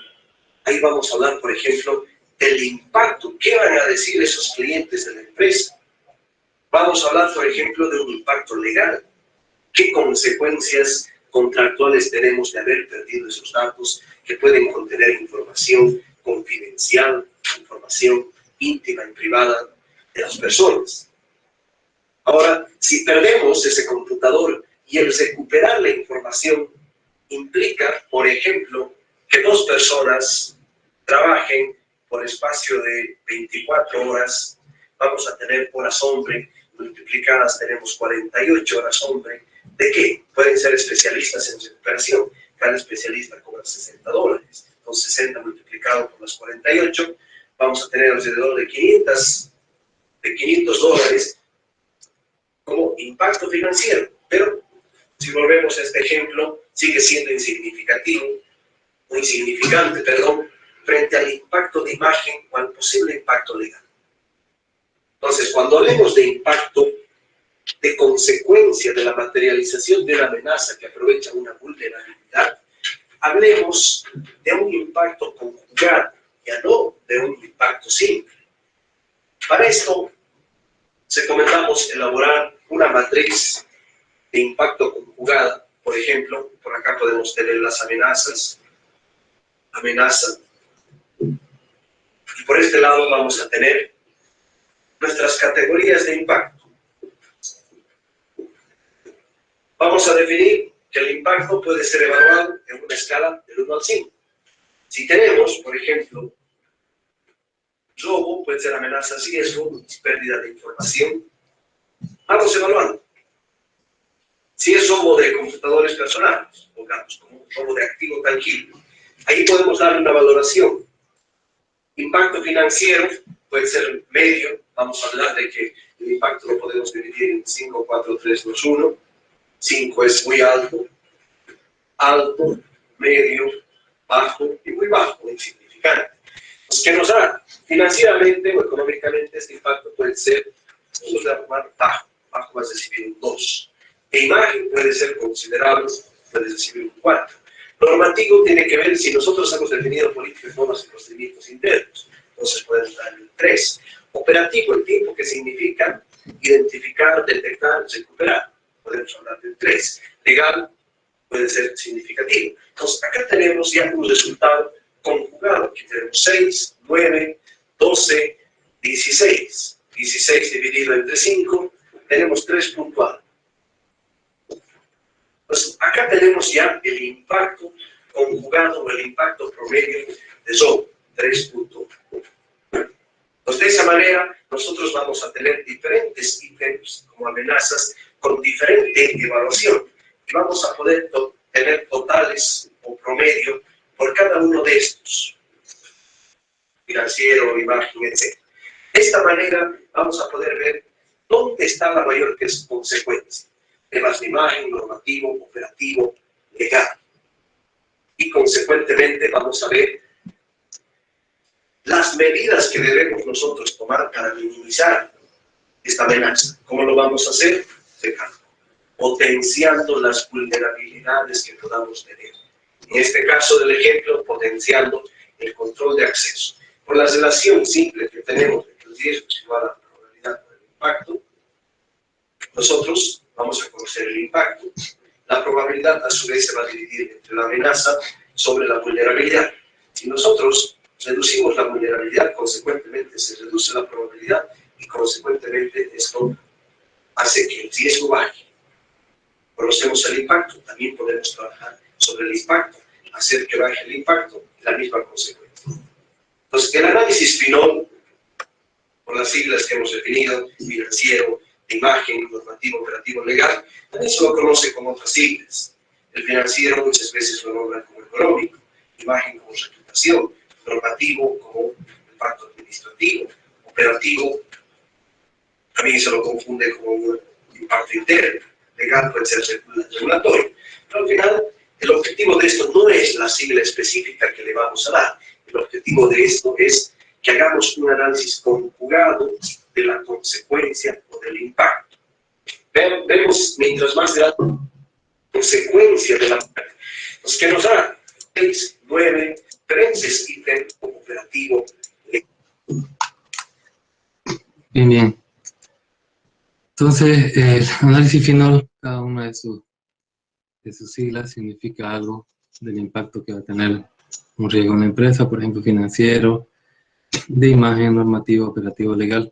Ahí vamos a hablar, por ejemplo, del impacto. ¿Qué van a decir esos clientes de la empresa? Vamos a hablar, por ejemplo, de un impacto legal. ¿Qué consecuencias contractuales tenemos de haber perdido esos datos que pueden contener información confidencial, información íntima y privada de las personas? Ahora, si perdemos ese computador y el recuperar la información implica, por ejemplo, que dos personas trabajen por espacio de 24 horas, vamos a tener horas hombre, multiplicadas tenemos 48 horas hombre. ¿De qué? Pueden ser especialistas en recuperación. Cada especialista cobra $60. Con 60 multiplicado por las 48, vamos a tener alrededor de 500 dólares como impacto financiero. Pero, si volvemos a este ejemplo, sigue siendo insignificante, frente al impacto de imagen o al posible impacto legal. Entonces, cuando hablemos de impacto, de consecuencia de la materialización de una amenaza que aprovecha una vulnerabilidad, hablemos de un impacto conjugado, ya no de un impacto simple. Para esto, recomendamos elaborar una matriz de impacto conjugada. Por ejemplo, por acá podemos tener las amenazas, amenaza, y por este lado vamos a tener nuestras categorías de impacto. Vamos a definir que el impacto puede ser evaluado en una escala del 1 al 5. Si tenemos, por ejemplo, robo, puede ser amenaza, riesgo, pérdida de información, vamos evaluando. Si es robo de computadores personales, pongamos como robo de activo tangible, ahí podemos darle una valoración. Impacto financiero puede ser medio, vamos a hablar de que el impacto lo podemos dividir en 5, 4, 3, 2, 1. 5 es muy alto, alto, medio, bajo y muy bajo, insignificante. Pues, ¿qué nos da? Financieramente o económicamente este impacto puede ser, vamos a llamar bajo, bajo vas a recibir un 2. De imagen puede ser considerable, puedes recibir un 4. Normativo tiene que ver si nosotros hemos definido políticas, normas y procedimientos internos, entonces podemos dar el 3. Operativo, el tiempo que significa identificar, detectar, recuperar, podemos hablar del 3. Legal puede ser significativo. Entonces, acá tenemos ya un resultado conjugado. Aquí tenemos 6, 9, 12, 16. 16 dividido entre 5, tenemos 3 puntual. Entonces, acá tenemos ya el impacto conjugado o el impacto promedio de robo, 3.1. Pues de esa manera, nosotros vamos a tener diferentes ítems como amenazas con diferente evaluación. Y vamos a poder tener totales o promedio por cada uno de estos. Financiero, imagen, etc. De esta manera, vamos a poder ver dónde está la mayor consecuencia. Temas de imagen, normativo, operativo, legal. Y consecuentemente vamos a ver las medidas que debemos nosotros tomar para minimizar esta amenaza. ¿Cómo lo vamos a hacer? Potenciando las vulnerabilidades que podamos tener. En este caso del ejemplo, potenciando el control de acceso. Por la relación simple que tenemos entre el riesgo igual a la probabilidad del impacto, nosotros vamos a conocer el impacto. La probabilidad a su vez se va a dividir entre la amenaza sobre la vulnerabilidad. Si nosotros reducimos la vulnerabilidad, consecuentemente se reduce la probabilidad y consecuentemente esto hace que el riesgo baje. Conocemos el impacto, también podemos trabajar sobre el impacto, hacer que baje el impacto y la misma consecuencia. Entonces, el análisis FINOL, por las siglas que hemos definido, financiero, de imagen, normativo, operativo, legal, también se lo conoce como otras siglas. El financiero muchas veces lo nombran como económico, imagen como reputación, normativo como impacto administrativo, operativo también se lo confunde como un impacto interno, legal puede ser regulatorio. Pero al final, el objetivo de esto no es la sigla específica que le vamos a dar. El objetivo de esto es que hagamos un análisis conjugado de la consecuencia o del impacto. Pero vemos, mientras más grande la consecuencia de la muerte, pues que nos da 6, 9, 3 ítems operativo. Bien, bien. Entonces, el análisis final, cada una de sus siglas significa algo del impacto que va a tener un riesgo en una empresa, por ejemplo, financiero, de imagen, normativo, operativo, legal.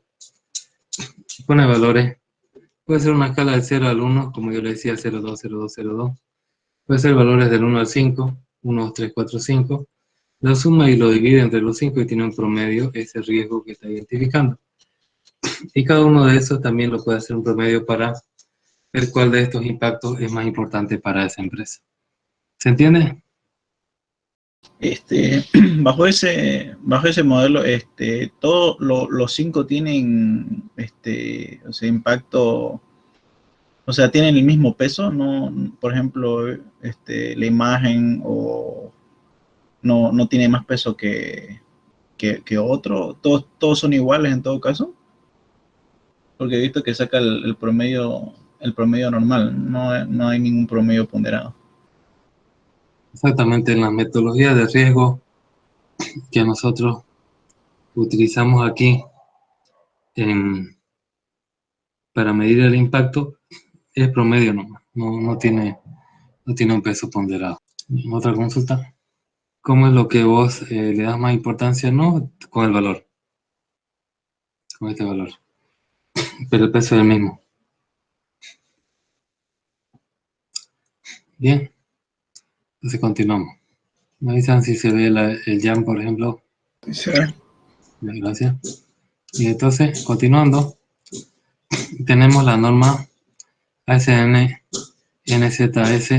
Pone valores. Puede ser una escala del 0 al 1, como yo le decía, 0, 2, 0, 2, 0, 2. Puede ser valores del 1 al 5, 1, 2, 3, 4, 5. Lo suma y lo divide entre los 5 y tiene un promedio, ese riesgo que está identificando. Y cada uno de esos también lo puede hacer un promedio para ver cuál de estos impactos es más importante para esa empresa. ¿Se entiende? Bajo ese modelo, todos los 5 tienen, o sea, impacto, o sea, tienen el mismo peso, ¿no? Por ejemplo, la imagen o no tiene más peso que otro, todos son iguales en todo caso, porque he visto que saca el promedio normal, no hay ningún promedio ponderado. Exactamente, en las metodologías de riesgo que nosotros utilizamos aquí para medir el impacto, es promedio nomás, no tiene un peso ponderado. Otra consulta. ¿Cómo es lo que vos le das más importancia? No con el valor, con este valor, pero el peso es el mismo. Bien, entonces continuamos. Me avisan si se ve el jam, por ejemplo. Sí. Bien, gracias. Y entonces, continuando, tenemos la norma ASN NZS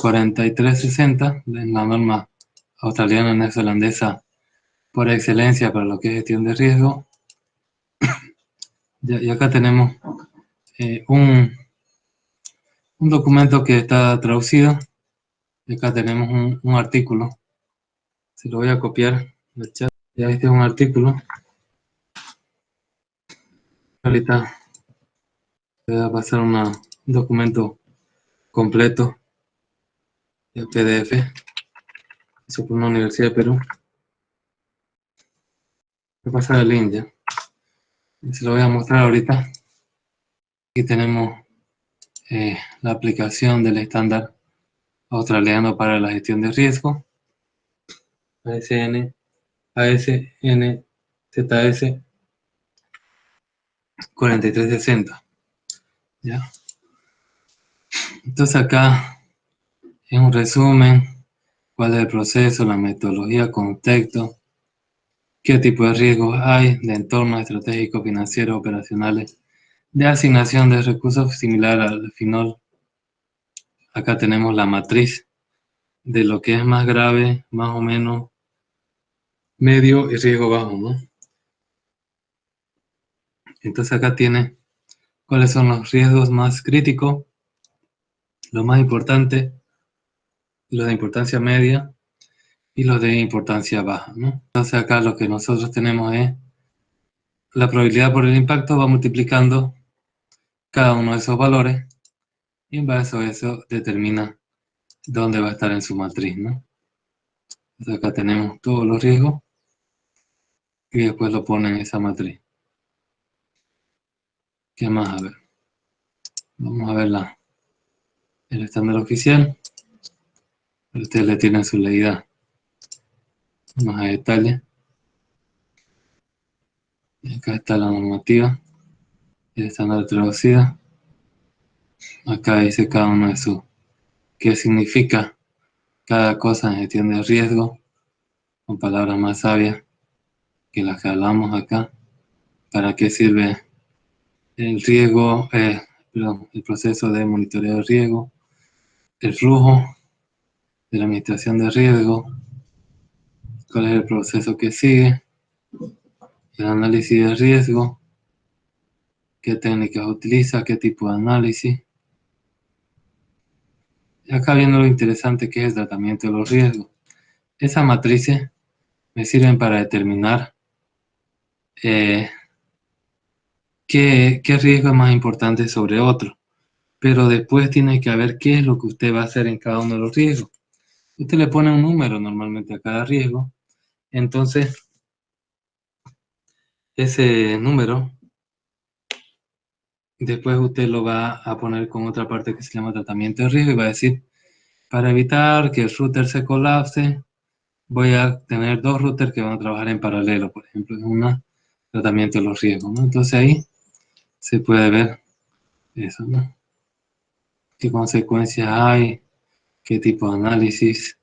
4360, la norma australiana neozelandesa por excelencia para lo que es gestión de riesgo. Y acá tenemos un documento que está traducido. Y acá tenemos un artículo. Se lo voy a copiar del chat. Ya este es un artículo. Ahorita voy a pasar un documento completo de PDF. Eso por una Universidad de Perú. Voy a pasar el link ya. Y se lo voy a mostrar ahorita. Aquí tenemos la aplicación del estándar australiano para la gestión de riesgo. ASN ZS 4360. ¿Ya? Entonces acá es un resumen, cuál es el proceso, la metodología, contexto, qué tipo de riesgos hay, de entornos estratégicos, financieros, operacionales, de asignación de recursos similar al FINOL. Acá tenemos la matriz de lo que es más grave, más o menos, medio y riesgo bajo, ¿no? Entonces acá tiene cuáles son los riesgos más críticos, los más importantes, los de importancia media y los de importancia baja, ¿no? Entonces acá lo que nosotros tenemos es la probabilidad por el impacto va multiplicando cada uno de esos valores y en base a eso determina dónde va a estar en su matriz, ¿no? Entonces acá tenemos todos los riesgos y después lo pone en esa matriz. ¿Qué más? A ver. Vamos a ver el estándar oficial. Ustedes le tienen su leída más a detalle. Y acá está la normativa. El estándar traducida. Acá dice cada uno de sus qué significa cada cosa en gestión de riesgo, con palabras más sabias que las que hablamos acá. ¿Para qué sirve el riesgo, el proceso de monitoreo de riesgo, el flujo de la administración de riesgo, cuál es el proceso que sigue, el análisis de riesgo, qué técnicas utiliza, qué tipo de análisis? Y acá viendo lo interesante que es el tratamiento de los riesgos. Esas matrices me sirven para determinar qué riesgo es más importante sobre otro. Pero después tiene que ver qué es lo que usted va a hacer en cada uno de los riesgos. Usted le pone un número normalmente a cada riesgo. Entonces, ese número Después usted lo va a poner con otra parte que se llama tratamiento de riesgo y va a decir, para evitar que el router se colapse, voy a tener dos routers que van a trabajar en paralelo, por ejemplo, es un tratamiento de los riesgos, ¿no? Entonces ahí se puede ver eso, ¿no? ¿Qué consecuencias hay? ¿Qué tipo de análisis?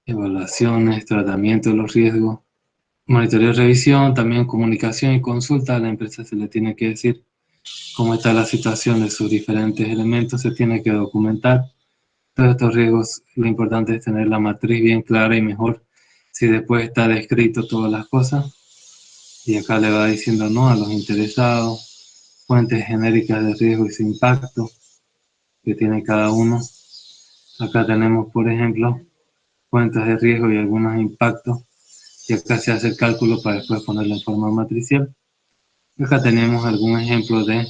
Evaluaciones, tratamiento de los riesgos, monitoreo y revisión, también comunicación y consulta. A la empresa se le tiene que decir cómo está la situación de sus diferentes elementos, se tiene que documentar todos estos riesgos. Lo importante es tener la matriz bien clara y mejor si después está descrito todas las cosas. Y acá le va diciendo no a los interesados, fuentes genéricas de riesgo y su impacto que tiene cada uno. Acá tenemos, por ejemplo, fuentes de riesgo y algunos impactos. Y acá se hace el cálculo para después ponerlo en forma matricial. Acá tenemos algún ejemplo de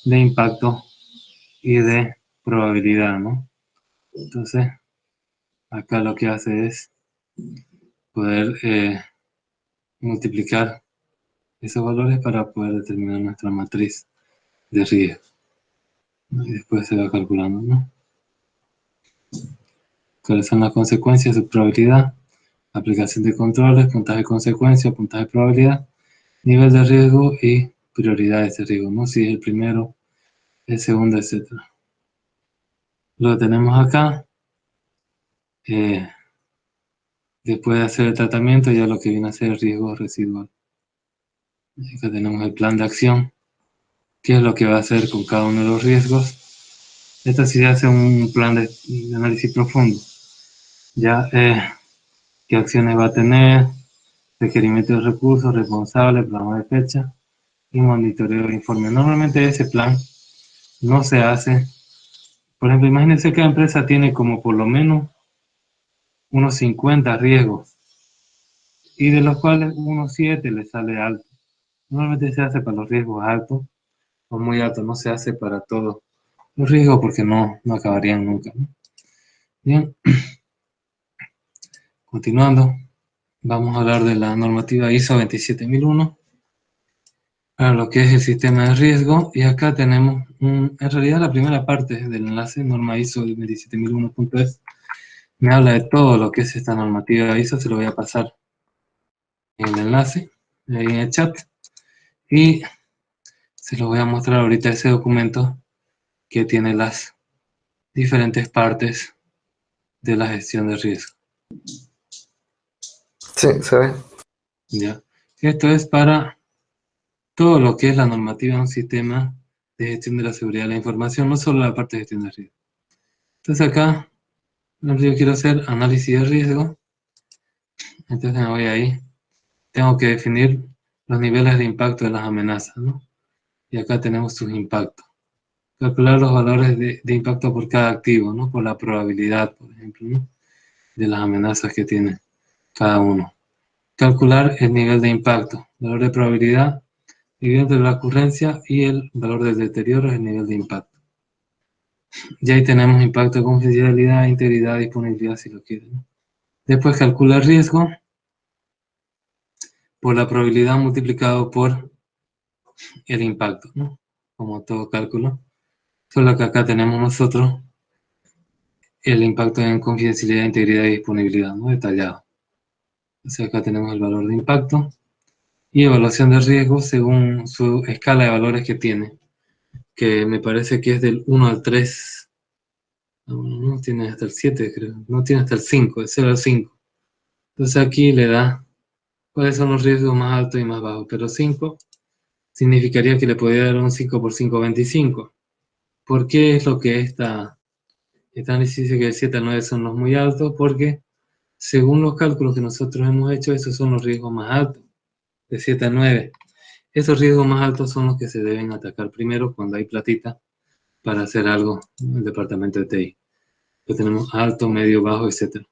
impacto y de probabilidad, ¿no? Entonces, acá lo que hace es poder multiplicar esos valores para poder determinar nuestra matriz de riesgo. Y después se va calculando, ¿no? ¿Cuáles son las consecuencias? Su probabilidad, aplicación de controles, puntaje de consecuencia, puntaje de probabilidad, nivel de riesgo y prioridades de riesgo, ¿no? Si es el primero, el segundo, etc. Lo tenemos acá. Después de hacer el tratamiento, ya lo que viene a ser el riesgo residual. Acá tenemos el plan de acción. ¿Qué es lo que va a hacer con cada uno de los riesgos? Esto sí hace un plan de análisis profundo. Ya, qué acciones va a tener, requerimiento de recursos, responsable, programa de fecha y monitoreo de informe. Normalmente ese plan no se hace. Por ejemplo, imagínense que la empresa tiene como por lo menos unos 50 riesgos y de los cuales unos 7 le sale alto. Normalmente se hace para los riesgos altos o muy altos, no se hace para todos los riesgos porque no acabarían nunca, ¿no? Bien, continuando, vamos a hablar de la normativa ISO 27001 para lo que es el sistema de riesgo, y acá tenemos, en realidad la primera parte del enlace, norma ISO 27001.es, me habla de todo lo que es esta normativa ISO, se lo voy a pasar en el enlace, ahí en el chat, y se lo voy a mostrar ahorita ese documento que tiene las diferentes partes de la gestión de riesgo. Sí, se ve. ¿Ya? Esto es para todo lo que es la normativa de un sistema de gestión de la seguridad de la información, no solo la parte de gestión de riesgo. Entonces acá, yo quiero hacer análisis de riesgo, entonces me voy ahí, tengo que definir los niveles de impacto de las amenazas, ¿no? Y acá tenemos sus impactos. Calcular los valores de impacto por cada activo, ¿no? Por la probabilidad, por ejemplo, ¿no? De las amenazas que tiene cada uno. Calcular el nivel de impacto, valor de probabilidad, nivel entre la ocurrencia y el valor del deterioro es el nivel de impacto. Y ahí tenemos impacto de confidencialidad, integridad, disponibilidad si lo quieren, ¿no? Después calcula el riesgo por la probabilidad multiplicado por el impacto, ¿no? Como todo cálculo. Solo que acá tenemos nosotros el impacto en confidencialidad, integridad y disponibilidad, ¿no? Detallado. Entonces acá tenemos el valor de impacto y evaluación de riesgo según su escala de valores que tiene, que me parece que es del 1 al 3. No tiene hasta el 7, creo. No tiene hasta el 5, de 0 al 5. Entonces aquí le da cuáles son los riesgos más altos y más bajos. Pero 5 significaría que le podría dar un 5 por 5, 25. ¿Por qué es lo que esta análisis dice que el 7 al 9 son los muy altos? Porque según los cálculos que nosotros hemos hecho, esos son los riesgos más altos, de 7 a 9. Esos riesgos más altos son los que se deben atacar primero cuando hay platita para hacer algo en el departamento de TI. Pues tenemos alto, medio, bajo, etc.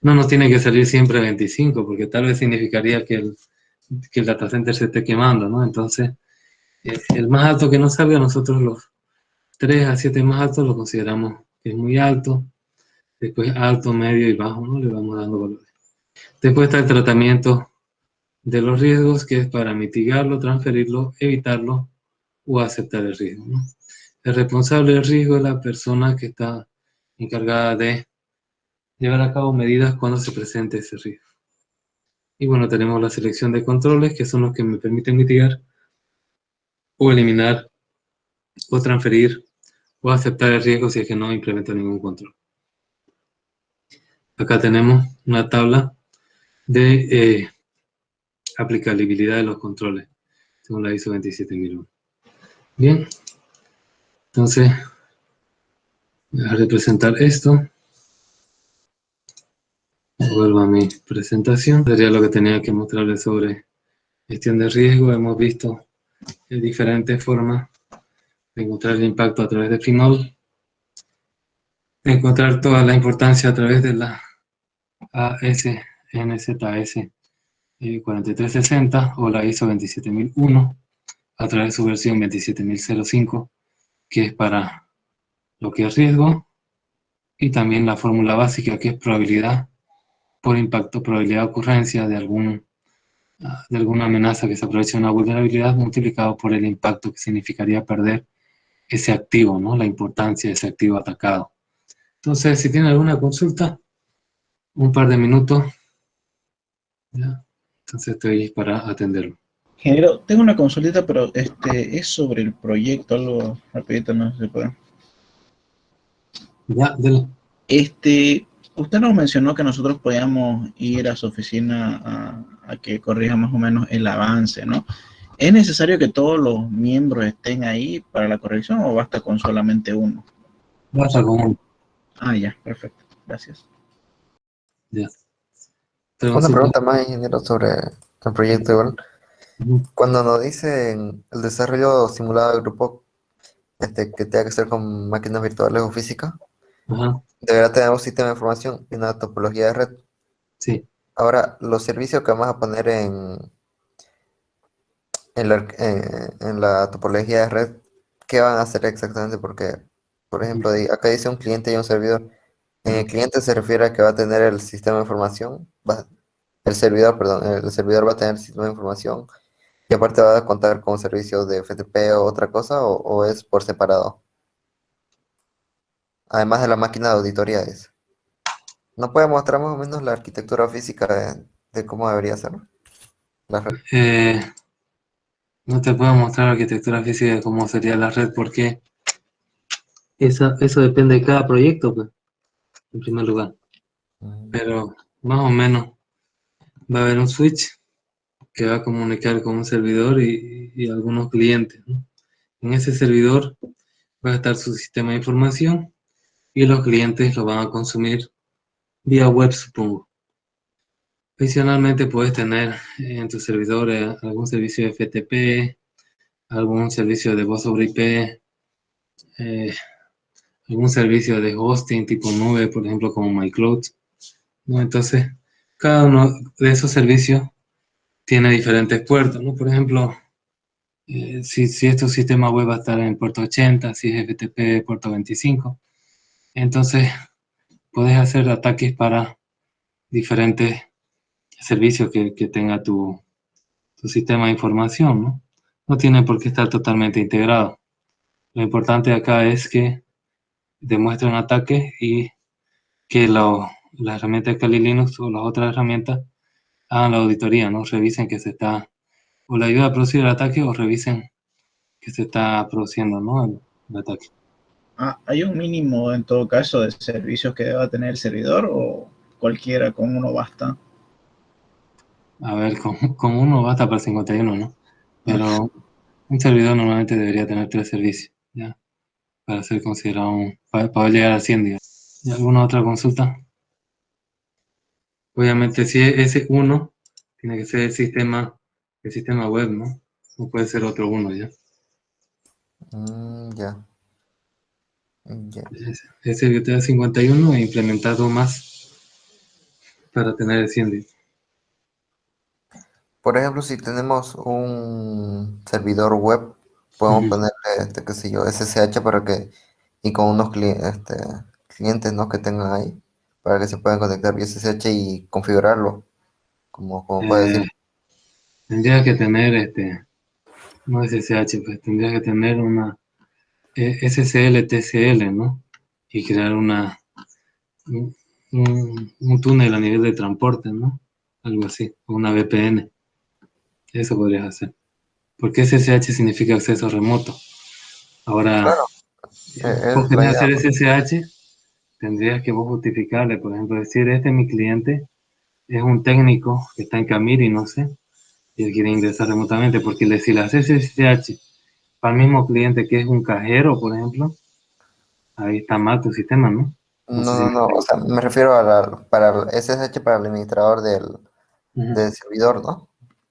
No nos tiene que salir siempre 25, porque tal vez significaría que el data center se esté quemando, ¿no? Entonces, el más alto que nos salga, nosotros los 3 a 7 más altos lo consideramos que es muy alto. Después alto, medio y bajo, ¿no? Le vamos dando valores. Después está el tratamiento de los riesgos, que es para mitigarlo, transferirlo, evitarlo o aceptar el riesgo, ¿no? El responsable del riesgo es la persona que está encargada de llevar a cabo medidas cuando se presente ese riesgo. Y bueno, tenemos la selección de controles, que son los que me permiten mitigar o eliminar o transferir o aceptar el riesgo si es que no implemento ningún control. Acá tenemos una tabla de aplicabilidad de los controles, según la ISO 27001. Bien, entonces voy a representar esto. Vuelvo a mi presentación. Sería lo que tenía que mostrarles sobre gestión de riesgo. Hemos visto diferentes formas de encontrar el impacto a través de FINOL, de encontrar toda la importancia a través de la AS/NZS 4360 o la ISO 27001 a través de su versión 27005, que es para lo que es riesgo, y también la fórmula básica, que es probabilidad por impacto, probabilidad de ocurrencia de alguna amenaza que se aproveche de una vulnerabilidad multiplicado por el impacto que significaría perder ese activo, ¿no? La importancia de ese activo atacado. Entonces, si tienen alguna consulta, un par de minutos, ¿ya? Entonces estoy para atenderlo. Ingeniero, tengo una consulta, pero es sobre el proyecto, algo rapidito, no sé si se puede. Ya, dele. Usted nos mencionó que nosotros podíamos ir a su oficina a que corrija más o menos el avance, ¿no? ¿Es necesario que todos los miembros estén ahí para la corrección o basta con solamente uno? Basta con uno. Ah, ya, perfecto. Gracias. Ya. Una pregunta más, ingeniero, sobre el proyecto igual. Cuando nos dicen el desarrollo simulado de grupo, que tenga que ser con máquinas virtuales o físicas, Ajá, deberá tener un sistema de información y una topología de red. sí. Ahora, los servicios que vamos a poner en la topología de red, ¿qué van a hacer exactamente? Porque, por ejemplo, acá dice un cliente y un servidor. En el cliente se refiere a que va a tener el sistema de información, el servidor, perdón, el servidor va a tener el sistema de información y aparte va a contar con servicios de FTP o otra cosa, o es por separado. Además de la máquina de auditoría es. ¿No puede mostrar más o menos la arquitectura física de cómo debería ser la red? No te puedo mostrar la arquitectura física de cómo sería la red porque eso depende de cada proyecto, pues, en primer lugar. Mm, Pero más o menos va a haber un switch que va a comunicar con un servidor y algunos clientes, ¿no? En ese servidor va a estar su sistema de información y los clientes lo van a consumir vía web, supongo. Adicionalmente puedes tener en tu servidor algún servicio de FTP, algún servicio de voz sobre IP, eh, algún servicio de hosting tipo nube, por ejemplo, como MyCloud, ¿no? Entonces, cada uno de esos servicios tiene diferentes puertos, ¿no? Por ejemplo, si es tu sistema web va a estar en el puerto 80, si es FTP puerto 25, entonces puedes hacer ataques para diferentes servicios que tenga tu sistema de información, ¿no? No tiene por qué estar totalmente integrado. Lo importante acá es que demuestre un ataque y que la herramienta de Kali Linux o las otras herramientas hagan la auditoría, ¿no? Revisen que se está, o la ayuda a producir el ataque o revisen que se está produciendo, ¿no? El ataque. ¿Hay un mínimo en todo caso de servicios que deba tener el servidor o cualquiera con uno basta? A ver, con uno basta para 51, ¿no? Pero un servidor normalmente debería tener 3 servicios, ¿ya? Para ser considerado para poder llegar a 100, digamos. ¿Y alguna otra consulta? Obviamente, si es ese uno, tiene que ser el sistema web, ¿no? No puede ser otro uno, ¿ya? ya, ya. Ese que te da 51 e implementar dos más para tener el 100, digamos. Por ejemplo, si tenemos un servidor web, podemos Ujú. ponerle, qué sé yo, SSH para que, y con unos clientes, ¿no? Que tengan ahí, para que se puedan conectar vía SSH y configurarlo, como puede decir. Eh, Tendría que tener No SSH, pues tendrías que tener una SSL, TCL, ¿no? Y crear un túnel a nivel de transporte, ¿no? Algo así, o una VPN. Eso podrías hacer. Porque SSH significa acceso remoto. Ahora, Claro, vos es la querés idea. hacer SSH, tendrías que vos justificarle, por ejemplo, decir, este es mi cliente, es un técnico que está en Camiri, no sé, y él quiere ingresar remotamente, porque si le haces SSH para el mismo cliente que es un cajero, por ejemplo, ahí está mal tu sistema, ¿no? No sé No, si no, me no, o explico. sea, me refiero a para el SSH para el administrador Ujú. del servidor, ¿no?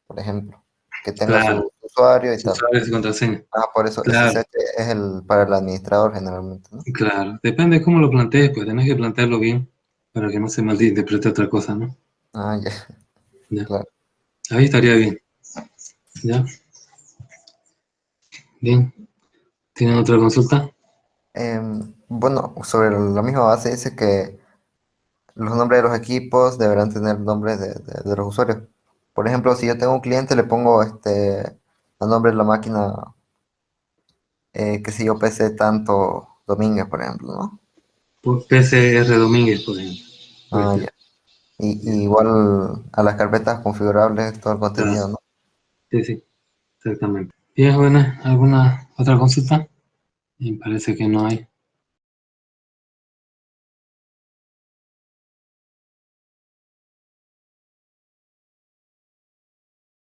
Por ejemplo, que tenga Claro, su usuario y su tal. usuario y su contraseña. Ah, por eso Claro, SSH es el para el administrador generalmente, ¿no? claro. Depende de cómo lo plantees, pues tenés que plantearlo bien para que no se malinterprete otra cosa, ¿no? Ah, ya, Ya. claro. Ahí estaría bien. ¿Ya? Bien. ¿Tienen otra consulta? Bueno, sobre la misma base dice que los nombres de los equipos deberán tener nombres de los usuarios. Por ejemplo, si yo tengo un cliente, le pongo el nombre de la máquina, que si yo PC tanto Domínguez, por ejemplo, ¿no? Por PCR Domínguez, por ejemplo. Puede Ah, ser. ya. Y igual a las carpetas configurables, todo el Claro. contenido, ¿no? Sí, sí, exactamente. Bien, buena. ¿Alguna otra consulta? Me parece que no hay.